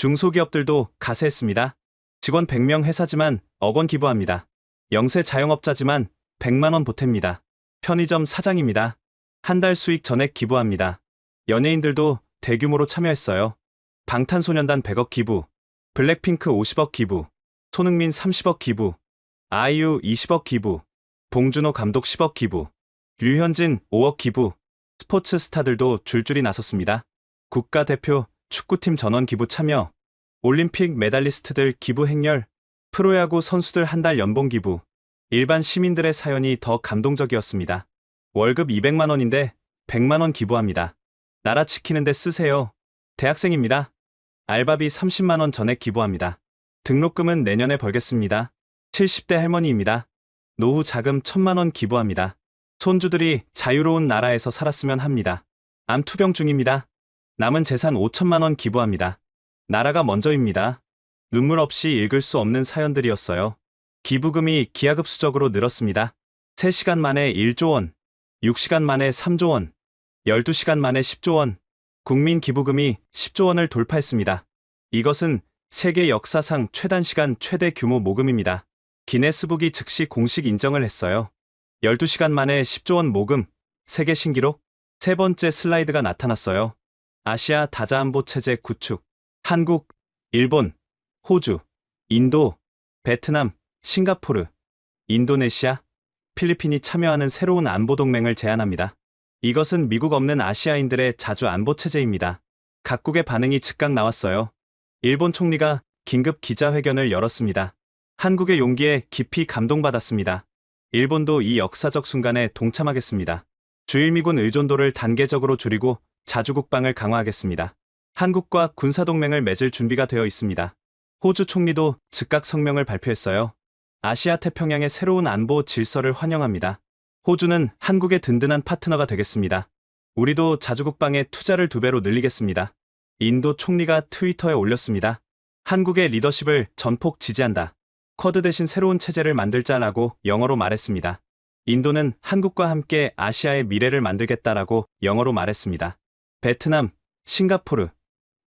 중소기업들도 가세했습니다. 직원 100명 회사지만 억 원 기부합니다. 영세 자영업자지만 100만 원 보탭니다. 편의점 사장입니다. 한 달 수익 전액 기부합니다. 연예인들도 대규모로 참여했어요. 방탄소년단 100억 기부, 블랙핑크 50억 기부, 손흥민 30억 기부, 아이유 20억 기부, 봉준호 감독 10억 기부, 류현진 5억 기부. 스포츠 스타들도 줄줄이 나섰습니다. 국가대표 축구팀 전원 기부 참여, 올림픽 메달리스트들 기부 행렬, 프로야구 선수들 한 달 연봉 기부. 일반 시민들의 사연이 더 감동적이었습니다. 월급 200만 원인데 100만 원 기부합니다. 나라 지키는데 쓰세요. 대학생입니다. 알바비 30만 원 전액 기부합니다. 등록금은 내년에 벌겠습니다. 70대 할머니입니다. 노후 자금 1,000만 원 기부합니다. 손주들이 자유로운 나라에서 살았으면 합니다. 암 투병 중입니다. 남은 재산 5,000만 원 기부합니다. 나라가 먼저입니다. 눈물 없이 읽을 수 없는 사연들이었어요. 기부금이 기하급수적으로 늘었습니다. 3시간 만에 1조 원, 6시간 만에 3조 원, 12시간 만에 10조 원, 국민 기부금이 10조 원을 돌파했습니다. 이것은 세계 역사상 최단시간 최대 규모 모금입니다. 기네스북이 즉시 공식 인정을 했어요. 12시간 만에 10조 원 모금, 세계 신기록. 세 번째 슬라이드가 나타났어요. 아시아 다자안보 체제 구축. 한국, 일본, 호주, 인도, 베트남, 싱가포르, 인도네시아, 필리핀이 참여하는 새로운 안보동맹을 제안합니다. 이것은 미국 없는 아시아인들의 자주 안보체제입니다. 각국의 반응이 즉각 나왔어요. 일본 총리가 긴급 기자회견을 열었습니다. 한국의 용기에 깊이 감동받았습니다. 일본도 이 역사적 순간에 동참하겠습니다. 주일미군 의존도를 단계적으로 줄이고 자주국방을 강화하겠습니다. 한국과 군사동맹을 맺을 준비가 되어 있습니다. 호주 총리도 즉각 성명을 발표했어요. 아시아 태평양의 새로운 안보 질서를 환영합니다. 호주는 한국의 든든한 파트너가 되겠습니다. 우리도 자주국방에 투자를 2배로 늘리겠습니다. 인도 총리가 트위터에 올렸습니다. 한국의 리더십을 전폭 지지한다. 쿼드 대신 새로운 체제를 만들자라고 영어로 말했습니다. 인도는 한국과 함께 아시아의 미래를 만들겠다라고 영어로 말했습니다. 베트남, 싱가포르,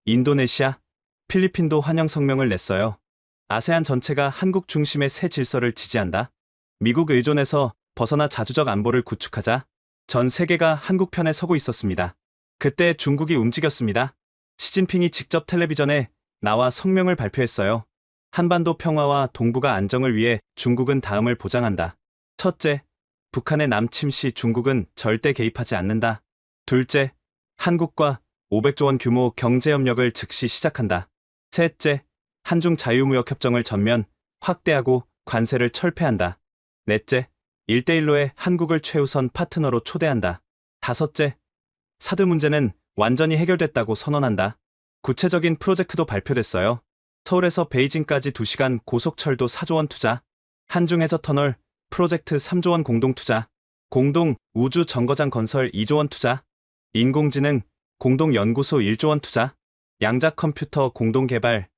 인도네시아, 필리핀도 환영 성명을 냈어요. 아세안 전체가 한국 중심의 새 질서를 지지한다. 미국 의존에서 벗어나 자주적 안보를 구축하자. 전 세계가 한국 편에 서고 있었습니다. 그때 중국이 움직였습니다. 시진핑이 직접 텔레비전에 나와 성명을 발표했어요. 한반도 평화와 동북아 안정을 위해 중국은 다음을 보장한다. 첫째, 북한의 남침 시 중국은 절대 개입하지 않는다. 둘째, 한국과 500조 원 규모 경제협력을 즉시 시작한다. 셋째, 한중 자유무역협정을 전면 확대하고 관세를 철폐한다. 넷째, 1대1로의 한국을 최우선 파트너로 초대한다. 다섯째, 사드 문제는 완전히 해결됐다고 선언한다. 구체적인 프로젝트도 발표됐어요. 서울에서 베이징까지 2시간 고속철도 4조 원 투자, 한중해저터널 프로젝트 3조 원 공동 투자, 공동 우주 정거장 건설 2조 원 투자, 인공지능 공동 연구소 1조 원 투자, 양자 컴퓨터 공동 개발,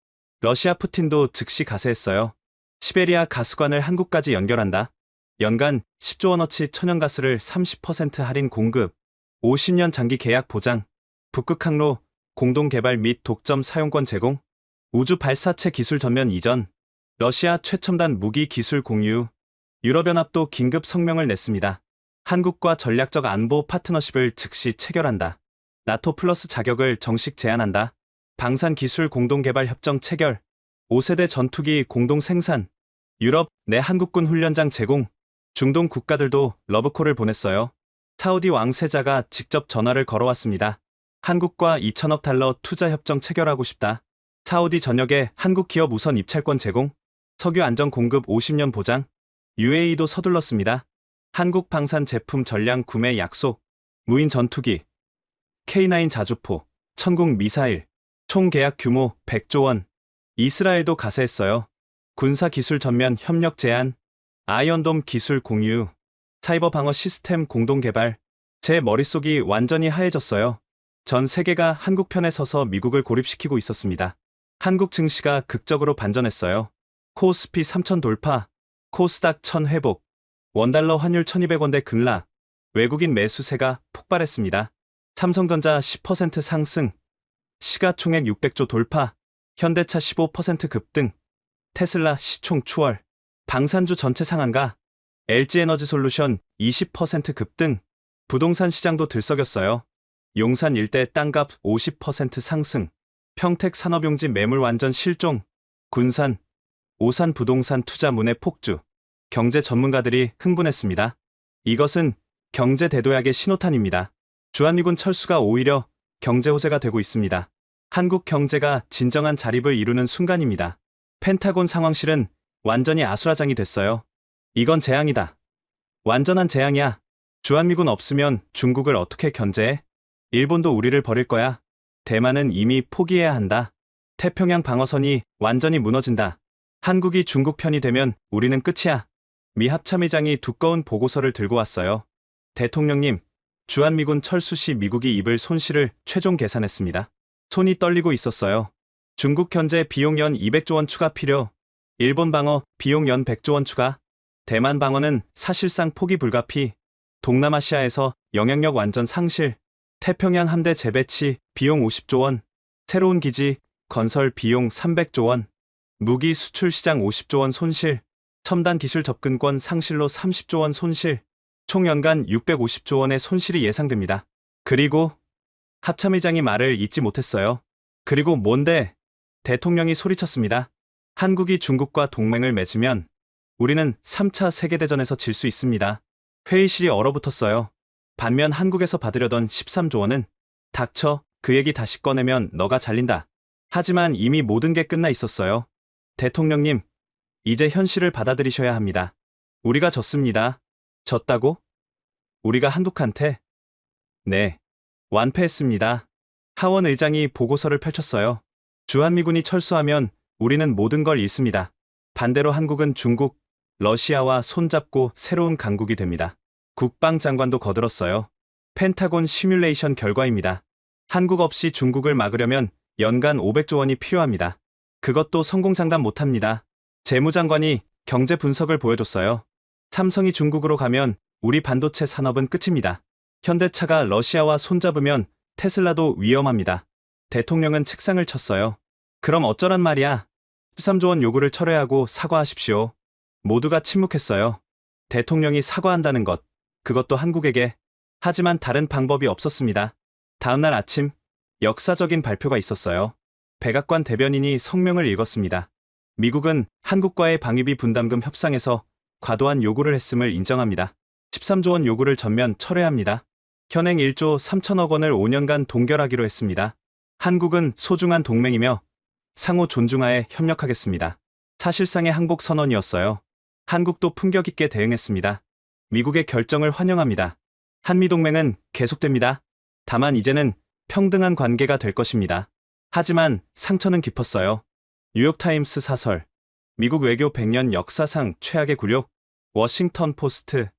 러시아 푸틴도 즉시 가세했어요. 시베리아 가스관을 한국까지 연결한다. 연간 10조 원어치 천연가스를 30% 할인 공급, 50년 장기 계약 보장, 북극항로 공동 개발 및 독점 사용권 제공, 우주 발사체 기술 전면 이전, 러시아 최첨단 무기 기술 공유, 유럽연합도 긴급 성명을 냈습니다. 한국과 전략적 안보 파트너십을 즉시 체결한다. 나토 플러스 자격을 정식 제안한다. 방산 기술 공동 개발 협정 체결, 5세대 전투기 공동 생산, 유럽 내 한국군 훈련장 제공, 중동 국가들도 러브콜을 보냈어요. 사우디 왕세자가 직접 전화를 걸어왔습니다. 한국과 2천억 달러 투자 협정 체결하고 싶다. 사우디 전역에 한국 기업 우선 입찰권 제공, 석유 안정 공급 50년 보장, UAE도 서둘렀습니다. 한국 방산 제품 전량 구매 약속, 무인 전투기, K9 자주포, 천궁 미사일, 총 계약 규모 100조 원, 이스라엘도 가세했어요. 군사 기술 전면 협력 제안, 아이언돔 기술 공유, 사이버 방어 시스템 공동 개발. 제 머릿속이 완전히 하얘졌어요. 전 세계가 한국 편에 서서 미국을 고립시키고 있었습니다. 한국 증시가 극적으로 반전했어요. 코스피 3,000 돌파, 코스닥 1,000 회복, 원달러 환율 1,200원대 급락, 외국인 매수세가 폭발했습니다. 삼성전자 10% 상승, 시가총액 600조 돌파, 현대차 15% 급등, 테슬라 시총 추월, 방산주 전체 상한가, LG에너지솔루션 20% 급등, 부동산 시장도 들썩였어요. 용산 일대 땅값 50% 상승, 평택 산업용지 매물 완전 실종, 군산, 오산 부동산 투자 문의 폭주, 경제 전문가들이 흥분했습니다. 이것은 경제 대도약의 신호탄입니다. 주한미군 철수가 오히려 경제 호재가 되고 있습니다. 한국 경제가 진정한 자립을 이루는 순간입니다. 펜타곤 상황실은 완전히 아수라장이 됐어요. 이건 재앙이다. 완전한 재앙이야. 주한미군 없으면 중국을 어떻게 견제해? 일본도 우리를 버릴 거야. 대만은 이미 포기해야 한다. 태평양 방어선이 완전히 무너진다. 한국이 중국 편이 되면 우리는 끝이야. 미 합참의장이 두꺼운 보고서를 들고 왔어요. 대통령님, 주한미군 철수 시 미국이 입을 손실을 최종 계산했습니다. 손이 떨리고 있었어요. 중국 견제 비용 연 200조 원 추가 필요, 일본 방어 비용 연 100조 원 추가, 대만 방어는 사실상 포기 불가피, 동남아시아에서 영향력 완전 상실, 태평양 함대 재배치 비용 50조 원, 새로운 기지 건설 비용 300조 원, 무기 수출 시장 50조 원 손실, 첨단 기술 접근권 상실로 30조 원 손실, 총 연간 650조 원의 손실이 예상됩니다. 그리고 합참의장이 말을 잊지 못했어요. 그리고 뭔데? 대통령이 소리쳤습니다. 한국이 중국과 동맹을 맺으면 우리는 3차 세계대전에서 질 수 있습니다. 회의실이 얼어붙었어요. 반면 한국에서 받으려던 13조 원은 닥쳐, 그 얘기 다시 꺼내면 너가 잘린다. 하지만 이미 모든 게 끝나 있었어요. 대통령님, 이제 현실을 받아들이셔야 합니다. 우리가 졌습니다. 졌다고? 우리가 한국한테? 네. 완패했습니다. 하원 의장이 보고서를 펼쳤어요. 주한미군이 철수하면 우리는 모든 걸 잃습니다. 반대로 한국은 중국, 러시아와 손잡고 새로운 강국이 됩니다. 국방장관도 거들었어요. 펜타곤 시뮬레이션 결과입니다. 한국 없이 중국을 막으려면 연간 500조 원이 필요합니다. 그것도 성공장담 못합니다. 재무장관이 경제 분석을 보여줬어요. 삼성이 중국으로 가면 우리 반도체 산업은 끝입니다. 현대차가 러시아와 손잡으면 테슬라도 위험합니다. 대통령은 책상을 쳤어요. 그럼 어쩌란 말이야. 13조 원 요구를 철회하고 사과하십시오. 모두가 침묵했어요. 대통령이 사과한다는 것, 그것도 한국에게. 하지만 다른 방법이 없었습니다. 다음날 아침, 역사적인 발표가 있었어요. 백악관 대변인이 성명을 읽었습니다. 미국은 한국과의 방위비 분담금 협상에서 과도한 요구를 했음을 인정합니다. 13조 원 요구를 전면 철회합니다. 현행 1조 3천억 원을 5년간 동결하기로 했습니다. 한국은 소중한 동맹이며 상호 존중하에 협력하겠습니다. 사실상의 항복 선언이었어요. 한국도 품격 있게 대응했습니다. 미국의 결정을 환영합니다. 한미동맹은 계속됩니다. 다만 이제는 평등한 관계가 될 것입니다. 하지만 상처는 깊었어요. 뉴욕타임스 사설, 미국 외교 100년 역사상 최악의 굴욕, 워싱턴 포스트,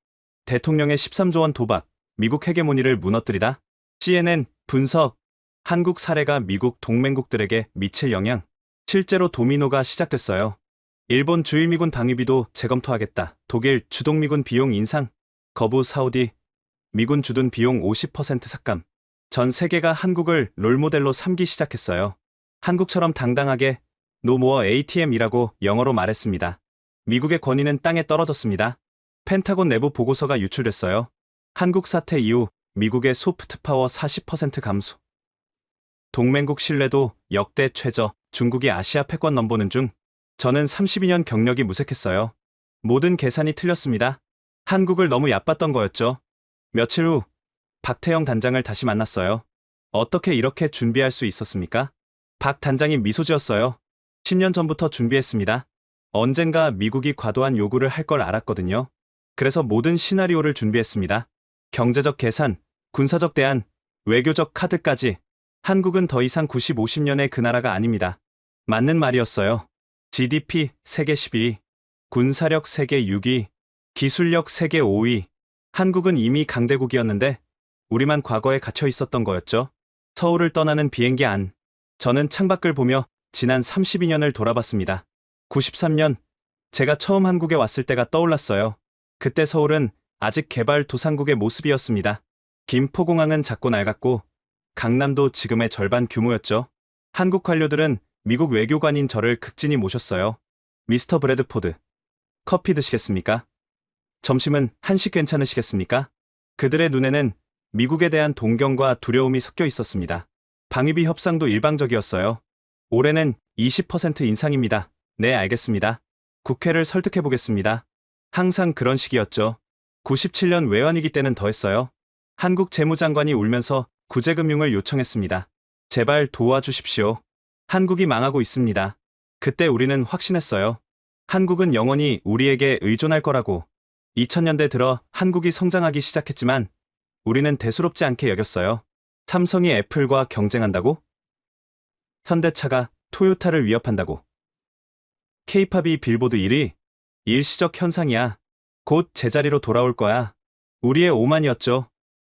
대통령의 13조 원 도박, 미국 헤게모니를 무너뜨리다, CNN 분석, 한국 사례가 미국 동맹국들에게 미칠 영향, 실제로 도미노가 시작됐어요. 일본 주일미군 방위비도 재검토하겠다, 독일 주동미군 비용 인상, 거부 사우디, 미군 주둔 비용 50% 삭감, 전 세계가 한국을 롤모델로 삼기 시작했어요. 한국처럼 당당하게 No more ATM이라고 영어로 말했습니다. 미국의 권위는 땅에 떨어졌습니다. 펜타곤 내부 보고서가 유출됐어요. 한국 사태 이후 미국의 소프트 파워 40% 감소. 동맹국 신뢰도 역대 최저. 중국이 아시아 패권 넘보는 중. 저는 32년 경력이 무색했어요. 모든 계산이 틀렸습니다. 한국을 너무 얕봤던 거였죠. 며칠 후 박태영 단장을 다시 만났어요. 어떻게 이렇게 준비할 수 있었습니까? 박 단장이 미소 지었어요. 10년 전부터 준비했습니다. 언젠가 미국이 과도한 요구를 할 걸 알았거든요. 그래서 모든 시나리오를 준비했습니다. 경제적 계산, 군사적 대안, 외교적 카드까지. 한국은 더 이상 90, 50년의 그 나라가 아닙니다. 맞는 말이었어요. GDP 세계 12위, 군사력 세계 6위, 기술력 세계 5위. 한국은 이미 강대국이었는데 우리만 과거에 갇혀 있었던 거였죠. 서울을 떠나는 비행기 안. 저는 창밖을 보며 지난 32년을 돌아봤습니다. 93년, 제가 처음 한국에 왔을 때가 떠올랐어요. 그때 서울은 아직 개발도상국의 모습이었습니다. 김포공항은 작고 낡았고 강남도 지금의 절반 규모였죠. 한국 관료들은 미국 외교관인 저를 극진히 모셨어요. 미스터 브래드포드, 커피 드시겠습니까? 점심은 한식 괜찮으시겠습니까? 그들의 눈에는 미국에 대한 동경과 두려움이 섞여 있었습니다. 방위비 협상도 일방적이었어요. 올해는 20% 인상입니다. 네, 알겠습니다. 국회를 설득해보겠습니다. 항상 그런 식이었죠. 97년 외환위기 때는 더했어요. 한국 재무장관이 울면서 구제금융을 요청했습니다. 제발 도와주십시오. 한국이 망하고 있습니다. 그때 우리는 확신했어요. 한국은 영원히 우리에게 의존할 거라고. 2000년대 들어 한국이 성장하기 시작했지만 우리는 대수롭지 않게 여겼어요. 삼성이 애플과 경쟁한다고? 현대차가 토요타를 위협한다고. K-팝이 빌보드 1위? 일시적 현상이야. 곧 제자리로 돌아올 거야. 우리의 오만이었죠.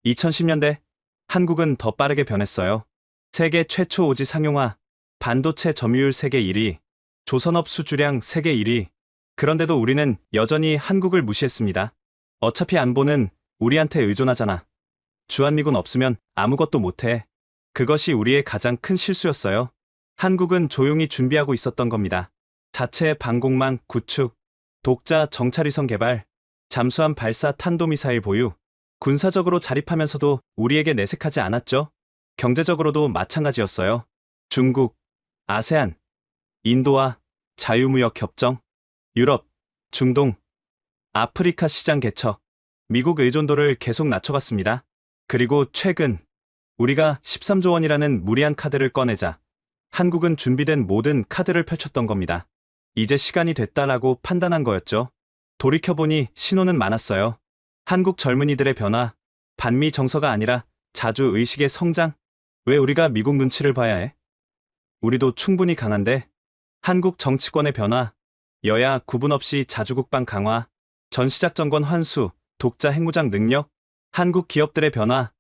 2010년대 한국은 더 빠르게 변했어요. 세계 최초 오지 상용화, 반도체 점유율 세계 1위, 조선업 수주량 세계 1위. 그런데도 우리는 여전히 한국을 무시했습니다. 어차피 안보는 우리한테 의존하잖아. 주한미군 없으면 아무것도 못해. 그것이 우리의 가장 큰 실수였어요. 한국은 조용히 준비하고 있었던 겁니다. 자체 방공망 구축, 독자 정찰위성 개발, 잠수함 발사 탄도미사일 보유, 군사적으로 자립하면서도 우리에게 내색하지 않았죠. 경제적으로도 마찬가지였어요. 중국, 아세안, 인도와 자유무역 협정, 유럽, 중동, 아프리카 시장 개척, 미국 의존도를 계속 낮춰갔습니다. 그리고 최근 우리가 13조 원이라는 무리한 카드를 꺼내자 한국은 준비된 모든 카드를 펼쳤던 겁니다. 이제 시간이 됐다라고 판단한 거였죠. 돌이켜보니 신호는 많았어요. 한국 젊은이들의 변화, 반미 정서가 아니라 자주 의식의 성장. 왜 우리가 미국 눈치를 봐야 해? 우리도 충분히 강한데. 한국 정치권의 변화, 여야 구분 없이 자주국방 강화, 전시작 정권 환수, 독자 핵무장 능력, 한국 기업들의 변화,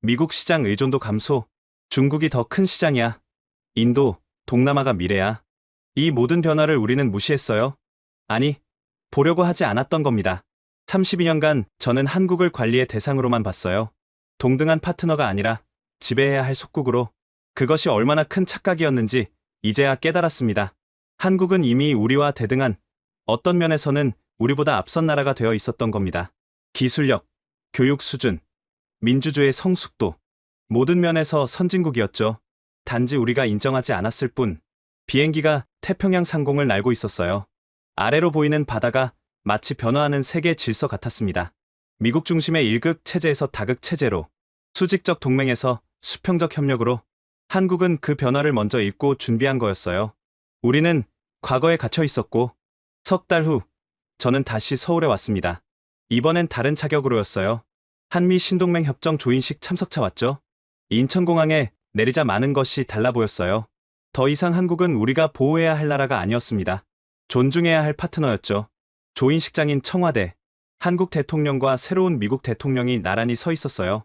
미국 시장 의존도 감소, 중국이 더 큰 시장이야. 인도, 동남아가 미래야. 이 모든 변화를 우리는 무시했어요. 아니, 보려고 하지 않았던 겁니다. 32년간 저는 한국을 관리의 대상으로만 봤어요. 동등한 파트너가 아니라 지배해야 할 속국으로. 그것이 얼마나 큰 착각이었는지 이제야 깨달았습니다. 한국은 이미 우리와 대등한, 어떤 면에서는 우리보다 앞선 나라가 되어 있었던 겁니다. 기술력, 교육 수준, 민주주의 성숙도, 모든 면에서 선진국이었죠. 단지 우리가 인정하지 않았을 뿐. 비행기가 태평양 상공을 날고 있었어요. 아래로 보이는 바다가 마치 변화하는 세계 질서 같았습니다. 미국 중심의 1극 체제에서 다극 체제로, 수직적 동맹에서 수평적 협력으로. 한국은 그 변화를 먼저 읽고 준비한 거였어요. 우리는 과거에 갇혀 있었고, 석 달 후 저는 다시 서울에 왔습니다. 이번엔 다른 자격으로였어요. 한미 신동맹 협정 조인식 참석차 왔죠. 인천공항에 내리자 많은 것이 달라 보였어요. 더 이상 한국은 우리가 보호해야 할 나라가 아니었습니다. 존중해야 할 파트너였죠. 조인식장인 청와대, 한국 대통령과 새로운 미국 대통령이 나란히 서 있었어요.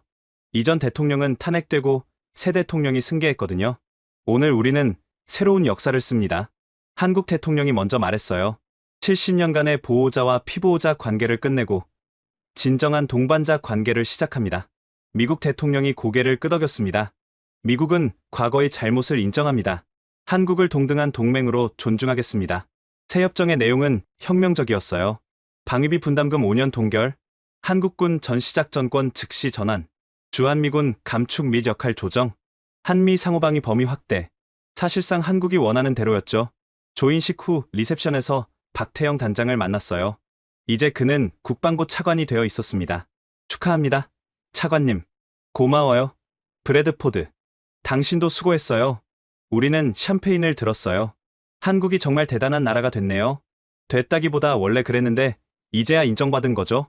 이전 대통령은 탄핵되고 새 대통령이 승계했거든요. 오늘 우리는 새로운 역사를 씁니다. 한국 대통령이 먼저 말했어요. 70년간의 보호자와 피보호자 관계를 끝내고 진정한 동반자 관계를 시작합니다. 미국 대통령이 고개를 끄덕였습니다. 미국은 과거의 잘못을 인정합니다. 한국을 동등한 동맹으로 존중하겠습니다. 새 협정의 내용은 혁명적이었어요. 방위비 분담금 5년 동결, 한국군 전시작전권 즉시 전환, 주한미군 감축 및 역할 조정, 한미 상호방위 범위 확대. 사실상 한국이 원하는 대로였죠. 조인식 후 리셉션에서 박태영 단장을 만났어요. 이제 그는 국방부 차관이 되어 있었습니다. 축하합니다. 차관님. 고마워요. 브래드포드. 당신도 수고했어요. 우리는 샴페인을 들었어요. 한국이 정말 대단한 나라가 됐네요. 됐다기보다 원래 그랬는데 이제야 인정받은 거죠.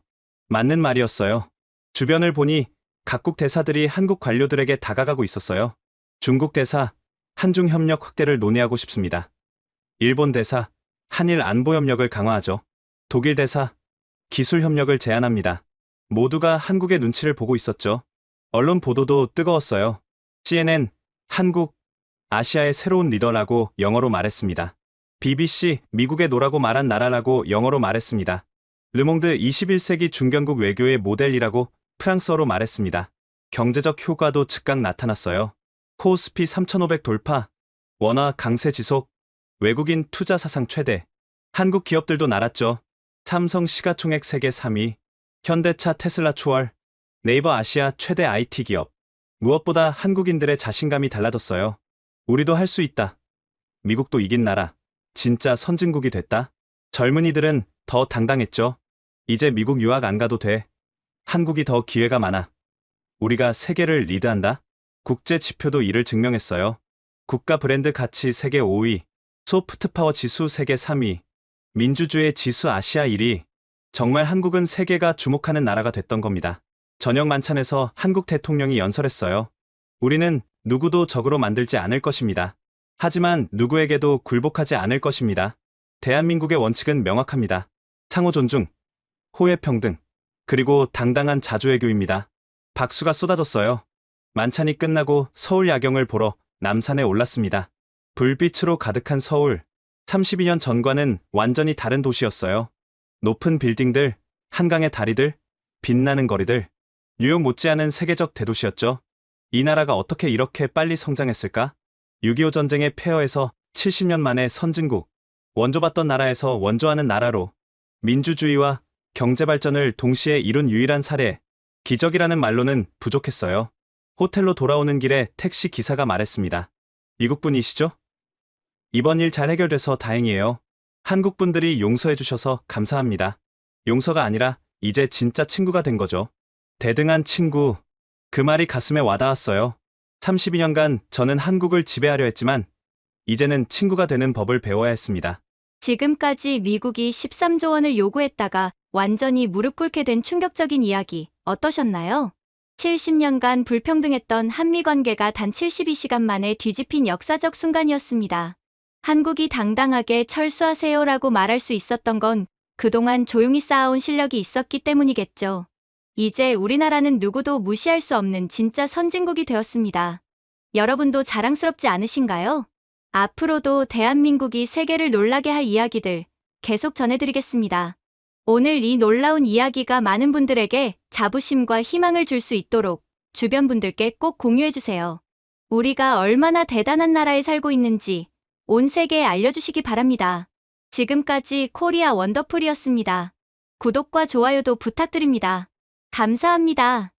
맞는 말이었어요. 주변을 보니 각국 대사들이 한국 관료들에게 다가가고 있었어요. 중국 대사, 한중 협력 확대를 논의하고 싶습니다. 일본 대사, 한일 안보 협력을 강화하죠. 독일 대사, 기술 협력을 제안합니다. 모두가 한국의 눈치를 보고 있었죠. 언론 보도도 뜨거웠어요. CNN, 한국, 아시아의 새로운 리더라고 영어로 말했습니다. BBC, 미국의 노라고 말한 나라라고 영어로 말했습니다. 르몽드 21세기 중견국 외교의 모델이라고 프랑스어로 말했습니다. 경제적 효과도 즉각 나타났어요. 코스피 3,500 돌파, 원화 강세 지속, 외국인 투자 사상 최대. 한국 기업들도 날았죠. 삼성 시가총액 세계 3위, 현대차 테슬라 초월, 네이버 아시아 최대 IT 기업. 무엇보다 한국인들의 자신감이 달라졌어요. 우리도 할 수 있다. 미국도 이긴 나라. 진짜 선진국이 됐다. 젊은이들은 더 당당했죠. 이제 미국 유학 안 가도 돼. 한국이 더 기회가 많아. 우리가 세계를 리드한다. 국제 지표도 이를 증명했어요. 국가 브랜드 가치 세계 5위, 소프트 파워 지수 세계 3위, 민주주의 지수 아시아 1위. 정말 한국은 세계가 주목하는 나라가 됐던 겁니다. 저녁 만찬에서 한국 대통령이 연설했어요. 우리는 누구도 적으로 만들지 않을 것입니다. 하지만 누구에게도 굴복하지 않을 것입니다. 대한민국의 원칙은 명확합니다. 상호 존중, 호혜 평등, 그리고 당당한 자주외교입니다. 박수가 쏟아졌어요. 만찬이 끝나고 서울 야경을 보러 남산에 올랐습니다. 불빛으로 가득한 서울. 32년 전과는 완전히 다른 도시였어요. 높은 빌딩들, 한강의 다리들, 빛나는 거리들. 뉴욕 못지않은 세계적 대도시였죠. 이 나라가 어떻게 이렇게 빨리 성장했을까? 6.25 전쟁의 폐허에서 70년 만에 선진국, 원조받던 나라에서 원조하는 나라로 민주주의와 경제발전을 동시에 이룬 유일한 사례. 기적이라는 말로는 부족했어요. 호텔로 돌아오는 길에 택시 기사가 말했습니다. 미국 분이시죠? 이번 일 잘 해결돼서 다행이에요. 한국 분들이 용서해 주셔서 감사합니다. 용서가 아니라 이제 진짜 친구가 된 거죠. 대등한 친구. 그 말이 가슴에 와닿았어요. 32년간 저는 한국을 지배하려 했지만 이제는 친구가 되는 법을 배워야 했습니다. 지금까지 미국이 13조 원을 요구했다가 완전히 무릎 꿇게 된 충격적인 이야기 어떠셨나요? 70년간 불평등했던 한미 관계가 단 72시간 만에 뒤집힌 역사적 순간이었습니다. 한국이 당당하게 철수하세요라고 말할 수 있었던 건 그동안 조용히 쌓아온 실력이 있었기 때문이겠죠. 이제 우리나라는 누구도 무시할 수 없는 진짜 선진국이 되었습니다. 여러분도 자랑스럽지 않으신가요? 앞으로도 대한민국이 세계를 놀라게 할 이야기들 계속 전해드리겠습니다. 오늘 이 놀라운 이야기가 많은 분들에게 자부심과 희망을 줄 수 있도록 주변 분들께 꼭 공유해주세요. 우리가 얼마나 대단한 나라에 살고 있는지 온 세계에 알려주시기 바랍니다. 지금까지 코리아 원더풀이었습니다. 구독과 좋아요도 부탁드립니다. 감사합니다.